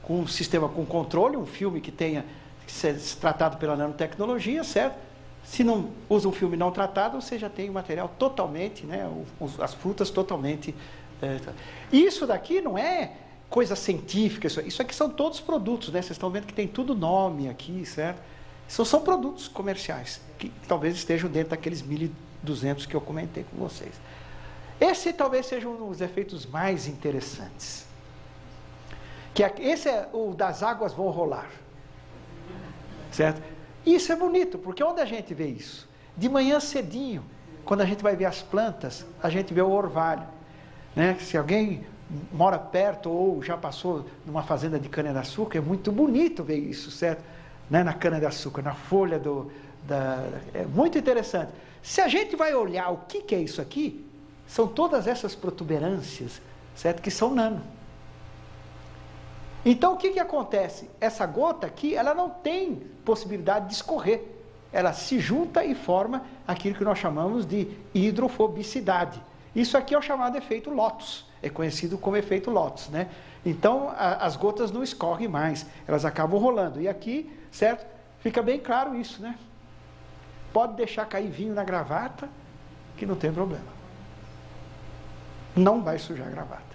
Com um sistema com controle, um filme que tenha que ser tratado pela nanotecnologia, certo? Se não usa um filme não tratado, você já tem o material totalmente, né? As frutas totalmente... Isso daqui não é coisa científica, isso aqui são todos produtos, né? Vocês estão vendo que tem tudo nome aqui, certo? Isso são produtos comerciais, que talvez estejam dentro daqueles 1.200 que eu comentei com vocês. Esse talvez seja um dos efeitos mais interessantes. Esse é o das águas vão rolar. Certo? Isso é bonito, porque onde a gente vê isso? De manhã cedinho, quando a gente vai ver as plantas, a gente vê o orvalho. Né? Se alguém mora perto ou já passou numa fazenda de cana-de-açúcar, é muito bonito ver isso, certo? Né? Na cana-de-açúcar, na folha é muito interessante. Se a gente vai olhar o que é isso aqui, são todas essas protuberâncias, certo? Que são nano. Então, o que acontece? Essa gota aqui, ela não tem possibilidade de escorrer. Ela se junta e forma aquilo que nós chamamos de hidrofobicidade. Isso aqui é o chamado efeito Lotus. É conhecido como efeito Lotus, né? Então, as gotas não escorrem mais. Elas acabam rolando. E aqui, certo? Fica bem claro isso, né? Pode deixar cair vinho na gravata, que não tem problema. Não vai sujar a gravata.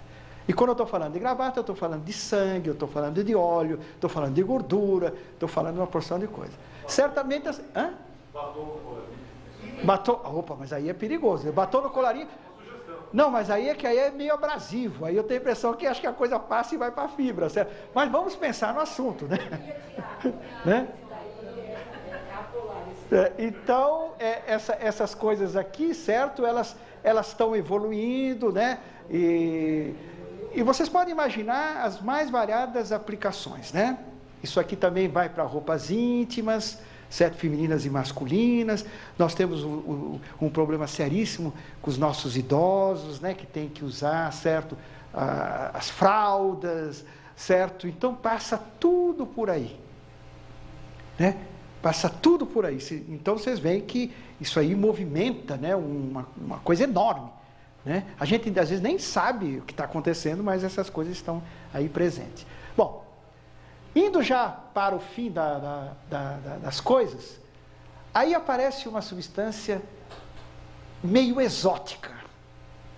E quando eu estou falando de gravata, eu estou falando de sangue, eu estou falando de óleo, estou falando de gordura, estou falando de uma porção de coisa. Certamente... Hã? Batom. Opa, mas aí é perigoso. Batom no colarinho... Não, mas aí é meio abrasivo. Aí eu tenho a impressão que acho que a coisa passa e vai para a fibra, certo? Mas vamos pensar no assunto, né? Né? Então, essas coisas aqui, certo? Elas estão evoluindo, né? E vocês podem imaginar as mais variadas aplicações, né? Isso aqui também vai para roupas íntimas, certo? Femininas e masculinas. Nós temos um problema seríssimo com os nossos idosos, né? Que tem que usar, certo? As fraldas, certo? Então passa tudo por aí, né? Passa tudo por aí. Então vocês veem que isso aí movimenta, né? Uma coisa enorme. Né? A gente às vezes nem sabe o que está acontecendo, mas essas coisas estão aí presentes. Bom, indo já para o fim das coisas, aí aparece uma substância meio exótica,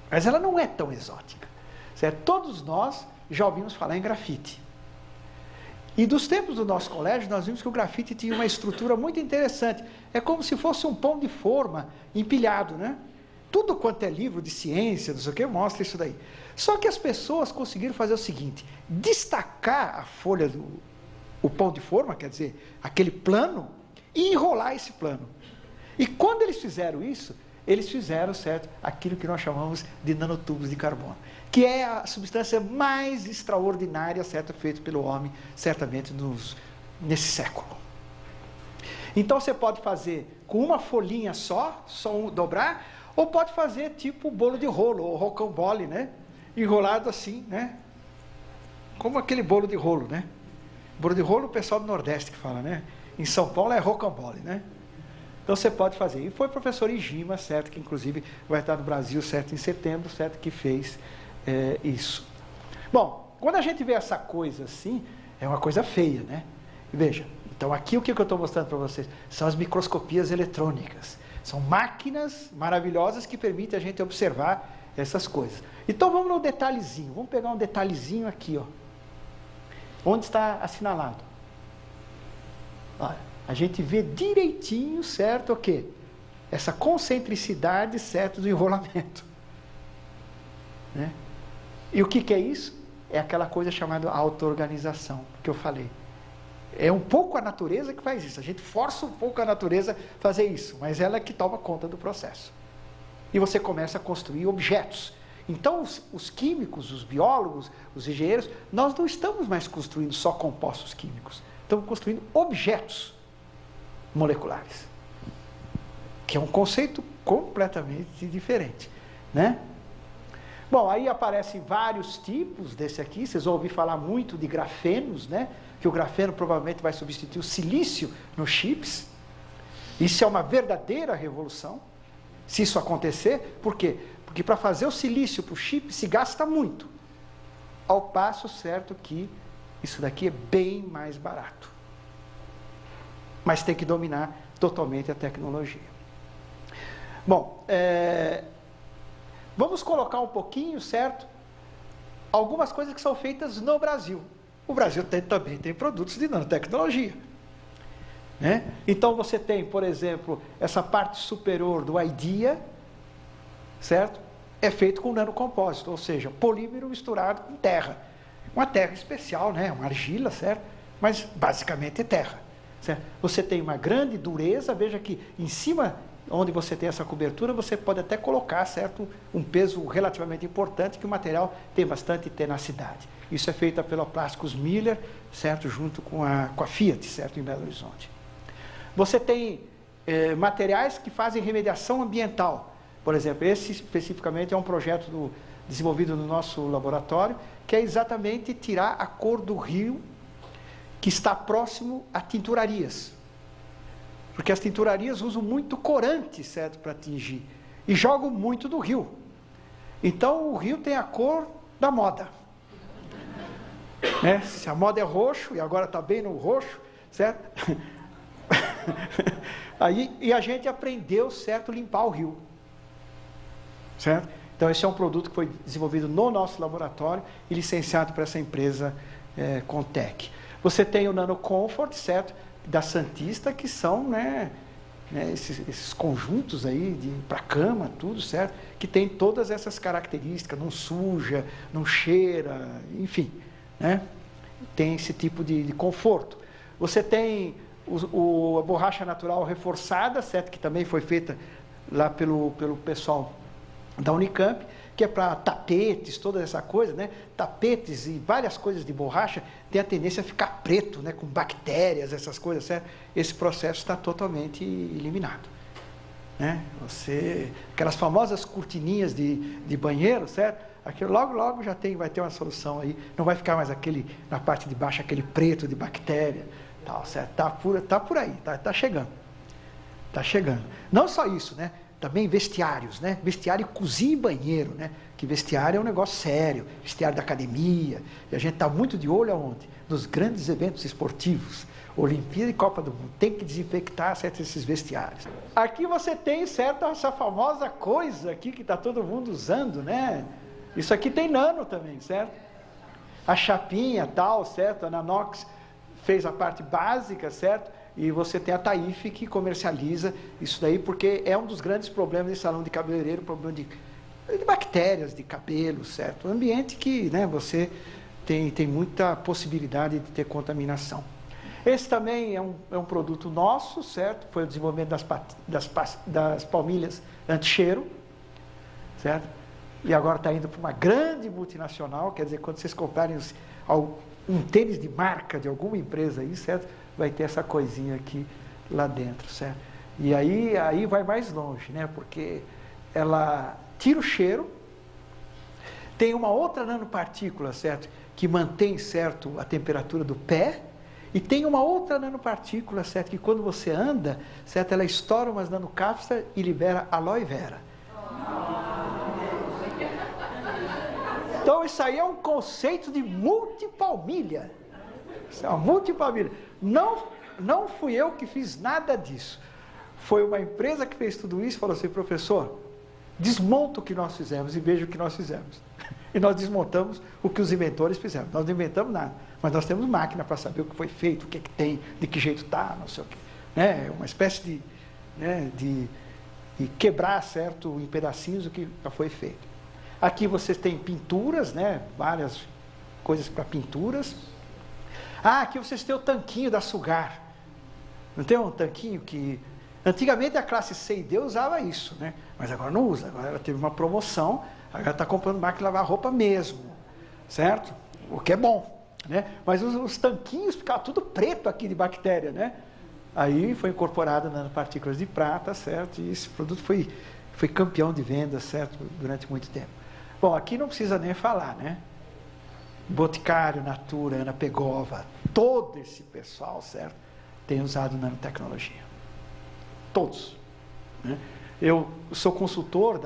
mas ela não é tão exótica. Certo? Todos nós já ouvimos falar em grafite. E dos tempos do nosso colégio, nós vimos que o grafite tinha uma estrutura muito interessante. É como se fosse um pão de forma empilhado, né? Tudo quanto é livro de ciência, não sei o que, mostra isso daí. Só que as pessoas conseguiram fazer o seguinte, destacar a folha o pão de forma, quer dizer, aquele plano, e enrolar esse plano. E quando eles fizeram isso, eles fizeram, certo, aquilo que nós chamamos de nanotubos de carbono, que é a substância mais extraordinária, certo, feita pelo homem, certamente nesse século. Então você pode fazer com uma folhinha só dobrar, ou pode fazer tipo bolo de rolo, ou rocambole, né? Enrolado assim, né? Como aquele bolo de rolo, né? Bolo de rolo o pessoal do Nordeste que fala, né? Em São Paulo é rocambole, né? Então você pode fazer. E foi o professor Ijima, certo? Que inclusive vai estar no Brasil, certo? Em setembro, certo? Que fez isso. Bom, quando a gente vê essa coisa assim, é uma coisa feia, né? Veja, então aqui o que eu estou mostrando para vocês? São as microscopias eletrônicas. São máquinas maravilhosas que permitem a gente observar essas coisas. Então vamos no detalhezinho. Vamos pegar um detalhezinho aqui, ó. Onde está assinalado? Olha, a gente vê direitinho, certo, o quê? Essa concentricidade, certo, do enrolamento. Né? E o que é isso? É aquela coisa chamada auto-organização, que eu falei. É um pouco a natureza que faz isso. A gente força um pouco a natureza a fazer isso, mas ela é que toma conta do processo. E você começa a construir objetos. Então, os químicos, os biólogos, os engenheiros, nós não estamos mais construindo só compostos químicos. Estamos construindo objetos moleculares. Que é um conceito completamente diferente. Né? Bom, aí aparecem vários tipos desse aqui. Vocês vão ouvir falar muito de grafenos, né? Que o grafeno provavelmente vai substituir o silício nos chips. Isso é uma verdadeira revolução. Se isso acontecer, por quê? Porque para fazer o silício para o chip se gasta muito. Ao passo, certo, que isso daqui é bem mais barato. Mas tem que dominar totalmente a tecnologia. Bom, vamos colocar um pouquinho, certo? Algumas coisas que são feitas no Brasil. O Brasil também tem produtos de nanotecnologia. Né? Então você tem, por exemplo, essa parte superior do IDEA, certo? É feito com nanocompósito, ou seja, polímero misturado com terra. Uma terra especial, né? Uma argila, certo? Mas basicamente é terra. Certo? Você tem uma grande dureza, veja que em cima, onde você tem essa cobertura, você pode até colocar, certo, um peso relativamente importante, que o material tem bastante tenacidade. Isso é feito pela Plásticos Miller, certo, junto com a Fiat, certo, em Belo Horizonte. Você tem materiais que fazem remediação ambiental. Por exemplo, esse especificamente é um projeto desenvolvido no nosso laboratório, que é exatamente tirar a cor do rio que está próximo a tinturarias. Porque as tinturarias usam muito corante, certo, para tingir. E jogam muito do rio. Então, o rio tem a cor da moda. Né? Se a moda é roxo, e agora está bem no roxo, certo? E a gente aprendeu, certo, limpar o rio. Certo? Então, esse é um produto que foi desenvolvido no nosso laboratório e licenciado para essa empresa Contec. Você tem o NanoComfort, certo? Da Santista, que são, esses conjuntos aí para cama, tudo, certo? Que tem todas essas características, não suja, não cheira, enfim, né? Tem esse tipo de conforto. Você tem a borracha natural reforçada, certo? Que também foi feita lá pelo pessoal da Unicamp, que é para tapetes, toda essa coisa, né? Tapetes e várias coisas de borracha tem a tendência a ficar preto, né? Com bactérias, essas coisas, certo? Esse processo está totalmente eliminado. Né? Aquelas famosas cortininhas de banheiro, certo? Aquilo logo já vai ter uma solução aí, não vai ficar mais na parte de baixo, aquele preto de bactéria, tal, certo? Tá por aí, tá chegando. Tá chegando. Não só isso, né? Também vestiários, né? Vestiário, cozinha e banheiro, né? Que vestiário é um negócio sério, vestiário da academia, e a gente está muito de olho aonde? Nos grandes eventos esportivos, Olimpíada e Copa do Mundo, tem que desinfectar, certo, esses vestiários. Aqui você tem, certo, essa famosa coisa aqui que está todo mundo usando, né? Isso aqui tem nano também, certo? A chapinha, tal, certo? A Nanox fez a parte básica, certo? E você tem a Taif que comercializa isso daí, porque é um dos grandes problemas de salão de cabeleireiro, problema de bactérias de cabelo, certo? Um ambiente que, né, você tem muita possibilidade de ter contaminação. Esse também é um produto nosso, certo? Foi o desenvolvimento das palmilhas anti-cheiro, certo? E agora está indo para uma grande multinacional, quer dizer, quando vocês comprarem um tênis de marca de alguma empresa aí, certo? Vai ter essa coisinha aqui lá dentro, certo? E aí vai mais longe, né? Porque ela tira o cheiro, tem uma outra nanopartícula, certo? Que mantém, certo, a temperatura do pé, e tem uma outra nanopartícula, certo? Que quando você anda, certo? Ela estoura umas nanocápsulas e libera aloe vera. Então isso aí é um conceito de multipalmilha. Isso é uma multipalmilha. Não fui eu que fiz nada disso. Foi uma empresa que fez tudo isso e falou assim: professor, desmonta o que nós fizemos e veja o que nós fizemos. E nós desmontamos o que os inventores fizeram. Nós não inventamos nada, mas nós temos máquina para saber o que foi feito, o que tem, de que jeito está, não sei o quê. Né? Uma espécie de quebrar, certo, em pedacinhos o que já foi feito. Aqui vocês têm pinturas, né? Várias coisas para pinturas. Aqui vocês têm o tanquinho da Sugar. Não tem um tanquinho que... Antigamente a classe C e D usava isso, né? Mas agora não usa. Agora ela teve uma promoção, agora está comprando máquina de lavar roupa mesmo, certo? O que é bom, né? Mas os tanquinhos ficavam tudo preto aqui de bactéria, né? Aí foi incorporado nanopartículas de prata, certo? E esse produto foi campeão de vendas, certo? Durante muito tempo. Bom, aqui não precisa nem falar, né? Boticário, Natura, Ana Pegova, todo esse pessoal, certo? Tem usado nanotecnologia. Todos. Né? Eu sou consultor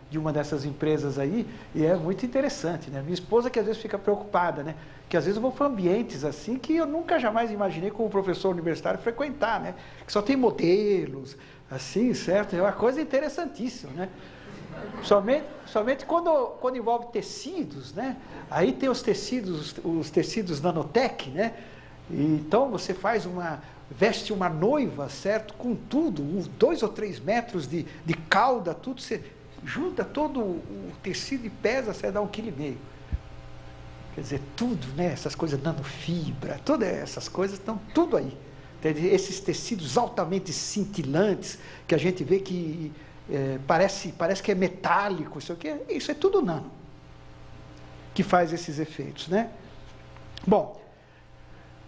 de uma dessas empresas aí, e é muito interessante, né? Minha esposa que às vezes fica preocupada, né? Que às vezes eu vou para ambientes assim que eu nunca jamais imaginei como professor universitário frequentar, né? Que só tem modelos, assim, certo? É uma coisa interessantíssima, né? Somente quando envolve tecidos, né? Aí tem os tecidos nanotech, né? E então você veste uma noiva, certo? Com tudo, 2 ou 3 metros de cauda, tudo, você junta todo o tecido e pesa, você dá 1,5 kg. Quer dizer, tudo, né? Essas coisas nanofibra, todas essas coisas estão tudo aí. Esses tecidos altamente cintilantes, que a gente vê que parece que é metálico, isso é tudo nano, que faz esses efeitos, né? Bom,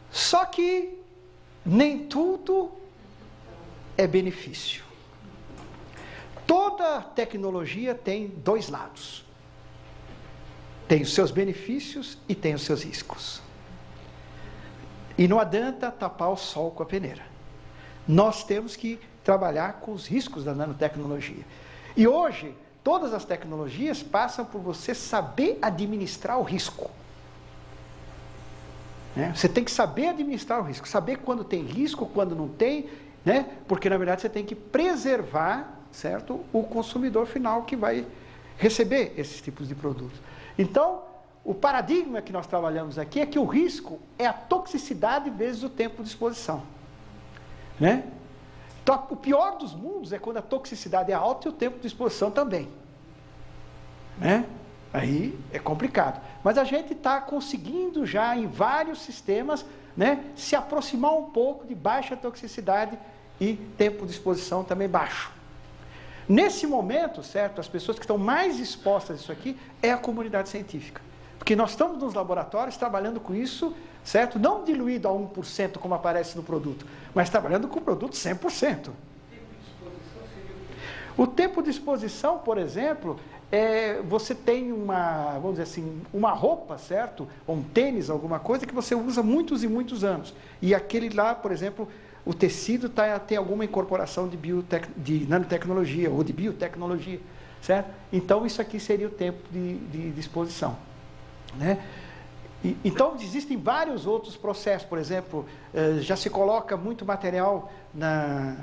só que nem tudo é benefício. Toda tecnologia tem 2 lados. Tem os seus benefícios e tem os seus riscos. E não adianta tapar o sol com a peneira. Nós temos que trabalhar com os riscos da nanotecnologia. E hoje, todas as tecnologias passam por você saber administrar o risco. Né? Você tem que saber administrar o risco, saber quando tem risco, quando não tem, né? Porque na verdade você tem que preservar, certo, o consumidor final que vai receber esses tipos de produtos. Então, o paradigma que nós trabalhamos aqui é que o risco é a toxicidade vezes o tempo de exposição. Né? Então, o pior dos mundos é quando a toxicidade é alta e o tempo de exposição também. Né? Aí é complicado. Mas a gente está conseguindo já em vários sistemas, né, se aproximar um pouco de baixa toxicidade e tempo de exposição também baixo. Nesse momento, certo, as pessoas que estão mais expostas a isso aqui é a comunidade científica. Porque nós estamos nos laboratórios trabalhando com isso, certo? Não diluído a 1% como aparece no produto, mas trabalhando com o produto 100%. O tempo de exposição, por exemplo, você tem vamos dizer assim, uma roupa, certo? Ou um tênis, alguma coisa que você usa muitos e muitos anos. E aquele lá, por exemplo, o tecido tem alguma incorporação de nanotecnologia ou de biotecnologia, certo? Então, isso aqui seria o tempo de exposição. Né? Então, existem vários outros processos. Por exemplo, já se coloca muito material nas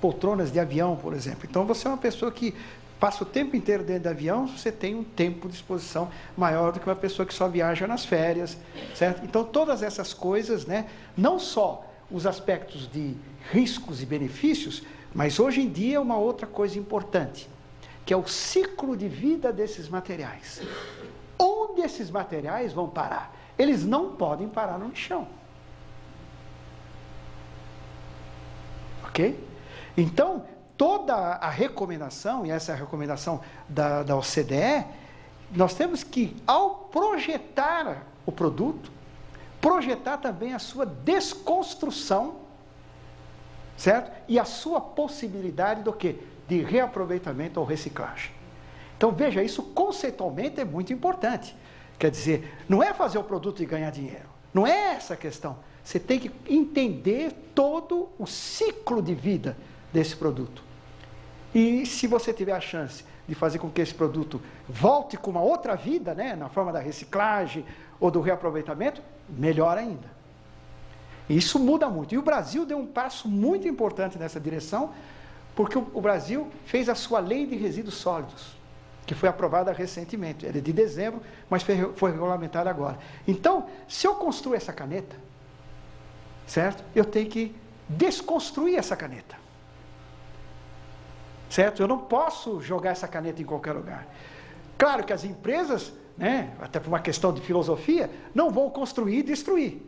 poltronas de avião, por exemplo. Então, você é uma pessoa que passa o tempo inteiro dentro do avião, você tem um tempo de exposição maior do que uma pessoa que só viaja nas férias, certo? Então, todas essas coisas, né, não só os aspectos de riscos e benefícios, mas hoje em dia uma outra coisa importante, que é o ciclo de vida desses materiais. Onde esses materiais vão parar? Eles não podem parar no lixão. Ok? Então, toda a recomendação, e essa é a recomendação da OCDE, nós temos que, ao projetar o produto, projetar também a sua desconstrução, certo? E a sua possibilidade do quê? De reaproveitamento ou reciclagem. Então, veja, isso conceitualmente é muito importante. Quer dizer, não é fazer o produto e ganhar dinheiro. Não é essa a questão. Você tem que entender todo o ciclo de vida desse produto. E se você tiver a chance de fazer com que esse produto volte com uma outra vida, né, na forma da reciclagem ou do reaproveitamento, melhor ainda. E isso muda muito. E o Brasil deu um passo muito importante nessa direção, porque o Brasil fez a sua lei de resíduos sólidos, que foi aprovada recentemente. Ela é de dezembro, mas foi regulamentada agora. Então, se eu construir essa caneta, certo? Eu tenho que desconstruir essa caneta. Certo? Eu não posso jogar essa caneta em qualquer lugar. Claro que as empresas, né, até por uma questão de filosofia, não vão construir e destruir.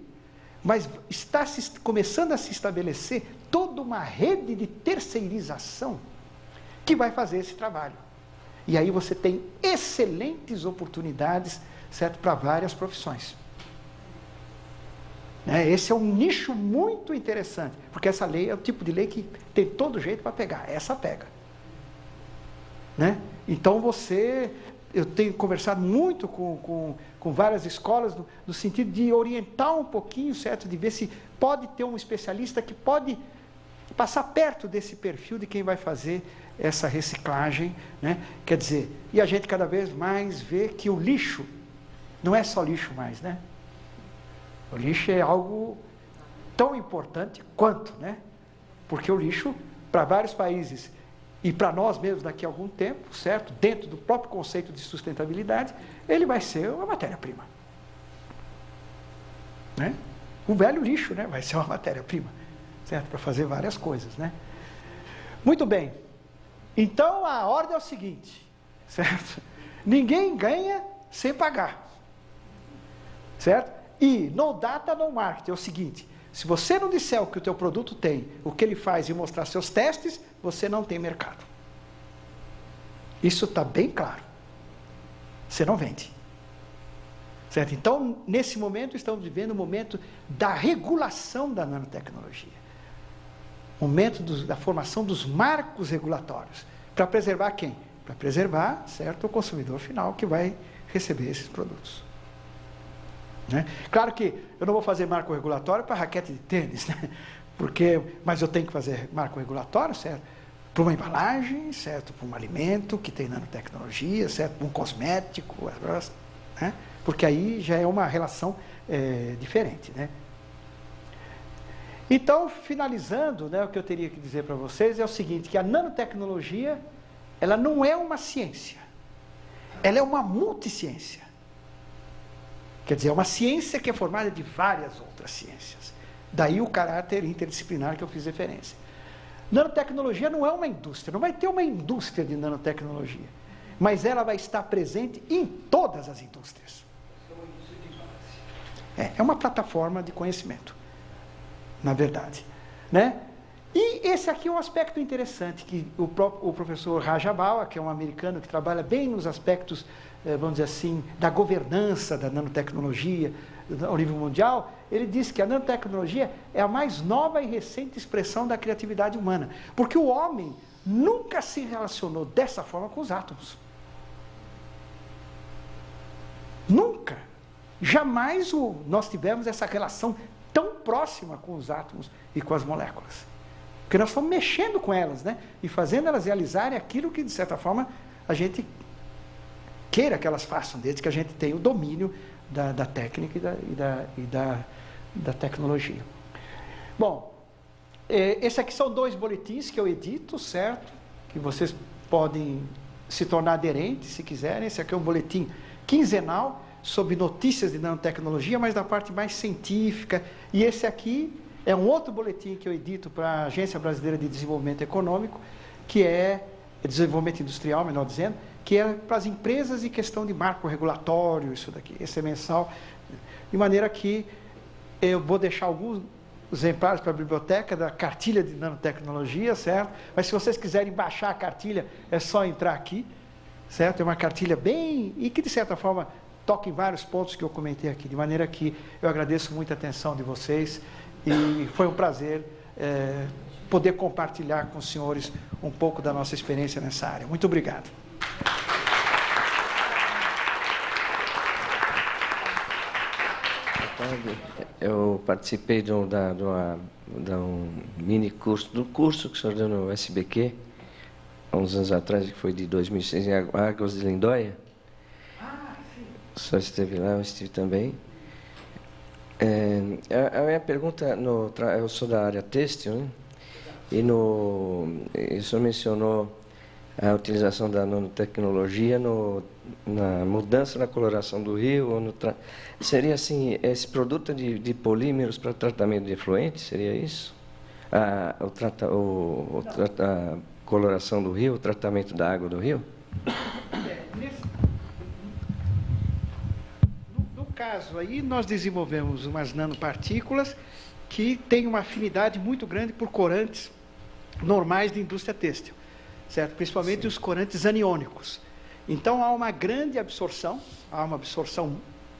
Mas está começando a se estabelecer toda uma rede de terceirização que vai fazer esse trabalho. E aí você tem excelentes oportunidades, certo, para várias profissões. Esse é um nicho muito interessante, porque essa lei é o tipo de lei que tem todo jeito para pegar. Essa pega. Né? Então eu tenho conversado muito com várias escolas no sentido de orientar um pouquinho, certo? De ver se pode ter um especialista que pode passar perto desse perfil de quem vai fazer essa reciclagem, né? Quer dizer, e a gente cada vez mais vê que o lixo não é só lixo mais, né? O lixo é algo tão importante quanto, né? Porque o lixo, para vários países e para nós mesmos daqui a algum tempo, certo? Dentro do próprio conceito de sustentabilidade, ele vai ser uma matéria-prima, né? O velho lixo, né? Vai ser uma matéria-prima, certo? Para fazer várias coisas, né? Muito bem. Então, a ordem é o seguinte, certo? Ninguém ganha sem pagar, certo? E no data, no marketing, é o seguinte, se você não disser o que o teu produto tem, o que ele faz e mostrar seus testes, você não tem mercado. Isso está bem claro. Você não vende. Certo? Então, nesse momento, estamos vivendo o momento da regulação da nanotecnologia. Momento da formação dos marcos regulatórios. Para preservar quem? Para preservar, certo, o consumidor final que vai receber esses produtos. Né? Claro que eu não vou fazer marco regulatório para raquete de tênis, né? Mas eu tenho que fazer marco regulatório, certo? Para uma embalagem, certo? Para um alimento que tem nanotecnologia, certo? Para um cosmético, né? Porque aí já é uma relação diferente, né? Então, finalizando, né, o que eu teria que dizer para vocês é o seguinte, que a nanotecnologia, ela não é uma ciência, ela é uma multiciência. Quer dizer, é uma ciência que é formada de várias outras ciências. Daí o caráter interdisciplinar que eu fiz referência. Nanotecnologia não é uma indústria, não vai ter uma indústria de nanotecnologia, mas ela vai estar presente em todas as indústrias. É uma plataforma de conhecimento, na verdade, né? E esse aqui é um aspecto interessante, que o professor Rajabala, que é um americano que trabalha bem nos aspectos, vamos dizer assim, da governança da nanotecnologia ao nível mundial, ele diz que a nanotecnologia é a mais nova e recente expressão da criatividade humana, porque o homem nunca se relacionou dessa forma com os átomos. Nunca. Jamais nós tivemos essa relação tão próxima com os átomos e com as moléculas. Porque nós estamos mexendo com elas, né? E fazendo elas realizarem aquilo que, de certa forma, a gente queira que elas façam, desde que a gente tenha o domínio da técnica e da tecnologia. Bom, esses aqui são 2 boletins que eu edito, certo? Que vocês podem se tornar aderentes, se quiserem. Esse aqui é um boletim quinzenal sobre notícias de nanotecnologia, mas da parte mais científica. E esse aqui é um outro boletim que eu edito para a Agência Brasileira de Desenvolvimento Econômico, que é desenvolvimento industrial, melhor dizendo, que é para as empresas e questão de marco regulatório, isso daqui. Esse é mensal, de maneira que eu vou deixar alguns exemplares para a biblioteca da cartilha de nanotecnologia, certo? Mas se vocês quiserem baixar a cartilha, é só entrar aqui, certo? É uma cartilha bem... e que, de certa forma, toca em vários pontos que eu comentei aqui, de maneira que eu agradeço muito a atenção de vocês e foi um prazer poder compartilhar com os senhores um pouco da nossa experiência nessa área. Muito obrigado. Eu participei de um mini curso, do curso que o senhor deu no SBQ, há uns anos atrás, que foi de 2006, em Águas de Lindóia. O senhor esteve lá, eu estive também. A minha pergunta, eu sou da área têxtil, né? E o senhor mencionou a utilização da nanotecnologia na mudança da coloração do rio. Seria assim, esse produto de polímeros para tratamento de efluentes, seria isso? A coloração do rio, o tratamento da água do rio? No caso aí, nós desenvolvemos umas nanopartículas que têm uma afinidade muito grande por corantes normais de indústria têxtil, certo? Principalmente Sim. Os corantes aniônicos. Então, há uma grande absorção,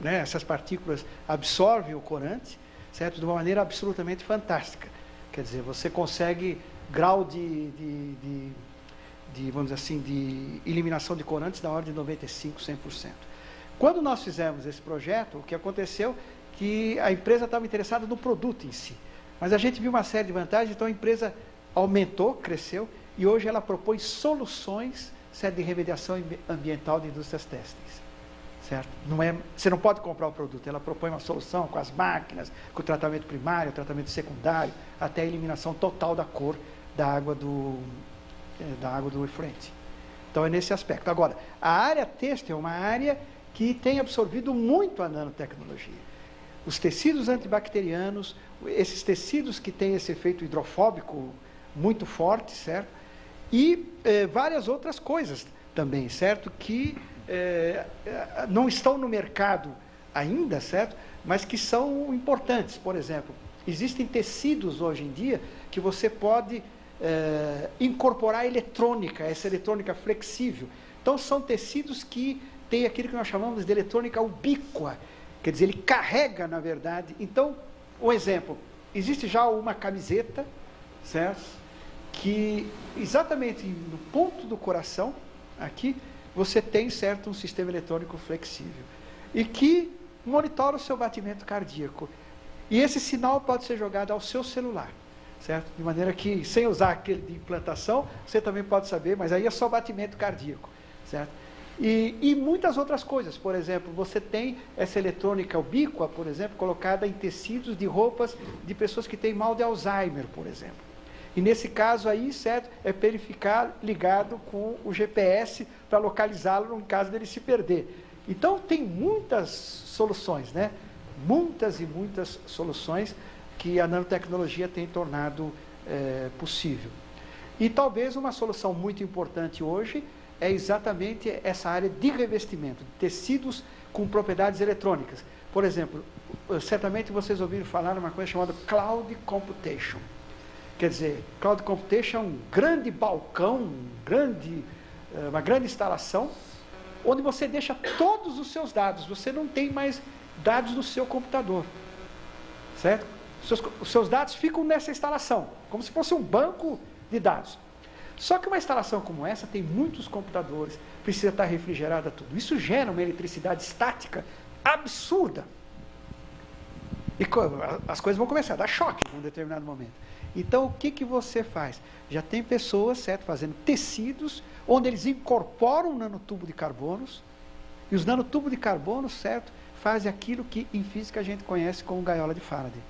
né? Essas partículas absorvem o corante, certo? De uma maneira absolutamente fantástica. Quer dizer, você consegue grau de vamos dizer assim, de eliminação de corantes da ordem de 95%, 100%. Quando nós fizemos esse projeto, o que aconteceu que a empresa estava interessada no produto em si. Mas a gente viu uma série de vantagens, então a empresa aumentou, cresceu, e hoje ela propõe soluções, certo, de remediação ambiental de indústrias têxteis. Certo? Você não pode comprar o produto, ela propõe uma solução com as máquinas, com o tratamento primário, o tratamento secundário, até a eliminação total da cor da água do efluente. Então é nesse aspecto. Agora, a área têxtil é uma área que tem absorvido muito a nanotecnologia. Os tecidos antibacterianos, esses tecidos que têm esse efeito hidrofóbico muito forte, certo? E várias outras coisas também, certo? Que não estão no mercado ainda, certo? Mas que são importantes. Por exemplo, existem tecidos hoje em dia que você pode incorporar eletrônica, essa eletrônica flexível. Então, são tecidos que têm aquilo que nós chamamos de eletrônica ubíqua, quer dizer, ele carrega, na verdade. Então, um exemplo, existe já uma camiseta, certo? Que exatamente no ponto do coração, aqui, você tem, certo, um sistema eletrônico flexível e que monitora o seu batimento cardíaco. E esse sinal pode ser jogado ao seu celular, certo? De maneira que, sem usar aquele de implantação, você também pode saber, mas aí é só batimento cardíaco, certo? E muitas outras coisas. Por exemplo, você tem essa eletrônica ubíqua, por exemplo, colocada em tecidos de roupas de pessoas que têm mal de Alzheimer, por exemplo. E nesse caso aí, certo, é para ele ficar ligado com o GPS para localizá-lo no caso dele se perder. Então, tem muitas soluções, né? Muitas e muitas soluções que a nanotecnologia tem tornado possível. E talvez uma solução muito importante hoje é exatamente essa área de revestimento, de tecidos com propriedades eletrônicas. Por exemplo, certamente vocês ouviram falar de uma coisa chamada Cloud Computation. Quer dizer, Cloud Computation é um grande balcão, uma grande instalação, onde você deixa todos os seus dados. Você não tem mais dados no seu computador, certo? Os seus dados ficam nessa instalação, como se fosse um banco de dados. Só que uma instalação como essa tem muitos computadores, precisa estar refrigerada tudo. Isso gera uma eletricidade estática absurda. E as coisas vão começar a dar choque em um determinado momento. Então, o que você faz? Já tem pessoas, certo, fazendo tecidos, onde eles incorporam um nanotubo de carbonos, e os nanotubos de carbono, certo, fazem aquilo que em física a gente conhece como gaiola de Faraday,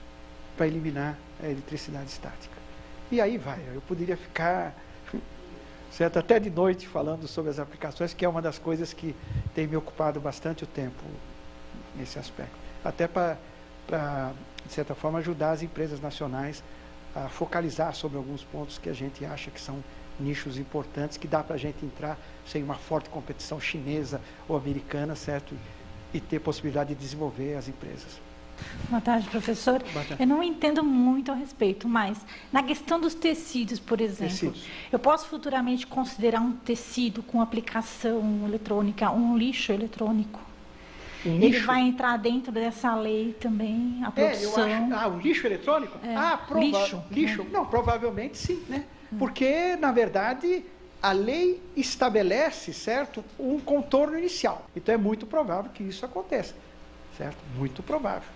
para eliminar a eletricidade estática. E aí vai, eu poderia ficar, certo, até de noite falando sobre as aplicações, que é uma das coisas que tem me ocupado bastante o tempo nesse aspecto. Até para, de certa forma, ajudar as empresas nacionais a focalizar sobre alguns pontos que a gente acha que são nichos importantes, que dá para a gente entrar sem uma forte competição chinesa ou americana, certo? E ter possibilidade de desenvolver as empresas. Boa tarde, professor. Boa tarde. Eu não entendo muito a respeito, mas na questão dos tecidos, por exemplo, eu posso futuramente considerar um tecido com aplicação eletrônica um lixo eletrônico? Ele vai entrar dentro dessa lei também, a produção? Eu acho, o lixo eletrônico? Lixo? Né? Não, provavelmente sim, né? Porque, na verdade, a lei estabelece, certo, um contorno inicial. Então, é muito provável que isso aconteça, certo? Muito provável.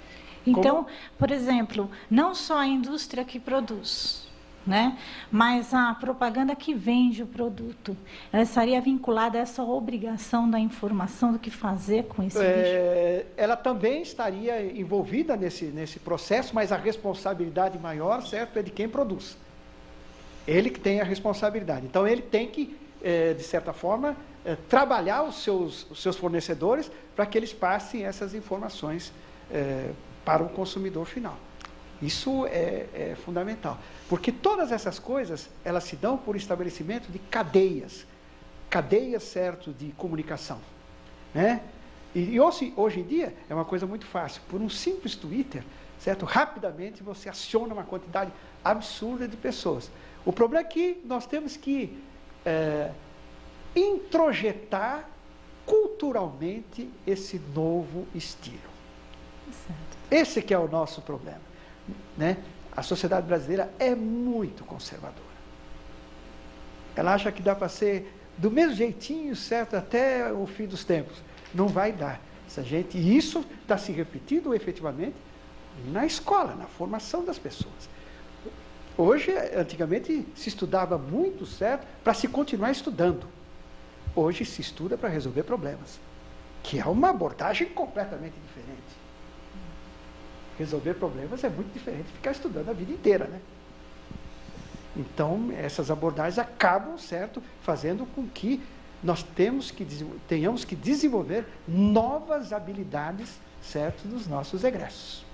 Então, por exemplo, não só a indústria que produz, né, mas a propaganda que vende o produto, ela estaria vinculada a essa obrigação da informação do que fazer com esse lixo? Ela também estaria envolvida nesse processo, mas a responsabilidade maior, certo, é de quem produz. Ele que tem a responsabilidade. Então, ele tem que, de certa forma, trabalhar os seus fornecedores para que eles passem essas informações para o consumidor final. Isso é fundamental. Porque todas essas coisas, elas se dão por estabelecimento de cadeias, certo, de comunicação. Né? E hoje em dia, é uma coisa muito fácil. Por um simples Twitter, certo, rapidamente você aciona uma quantidade absurda de pessoas. O problema é que nós temos que introjetar culturalmente esse novo estilo. Certo. Esse que é o nosso problema. Né? A sociedade brasileira é muito conservadora. Ela acha que dá para ser do mesmo jeitinho, certo, até o fim dos tempos. Não vai dar. E isso está se repetindo efetivamente na escola, na formação das pessoas. Hoje, antigamente, se estudava muito, certo, para se continuar estudando. Hoje se estuda para resolver problemas, que é uma abordagem completamente diferente. Resolver problemas é muito diferente de ficar estudando a vida inteira, né? Então, essas abordagens acabam, certo, fazendo com que nós tenhamos que desenvolver novas habilidades, certo, dos nossos egressos.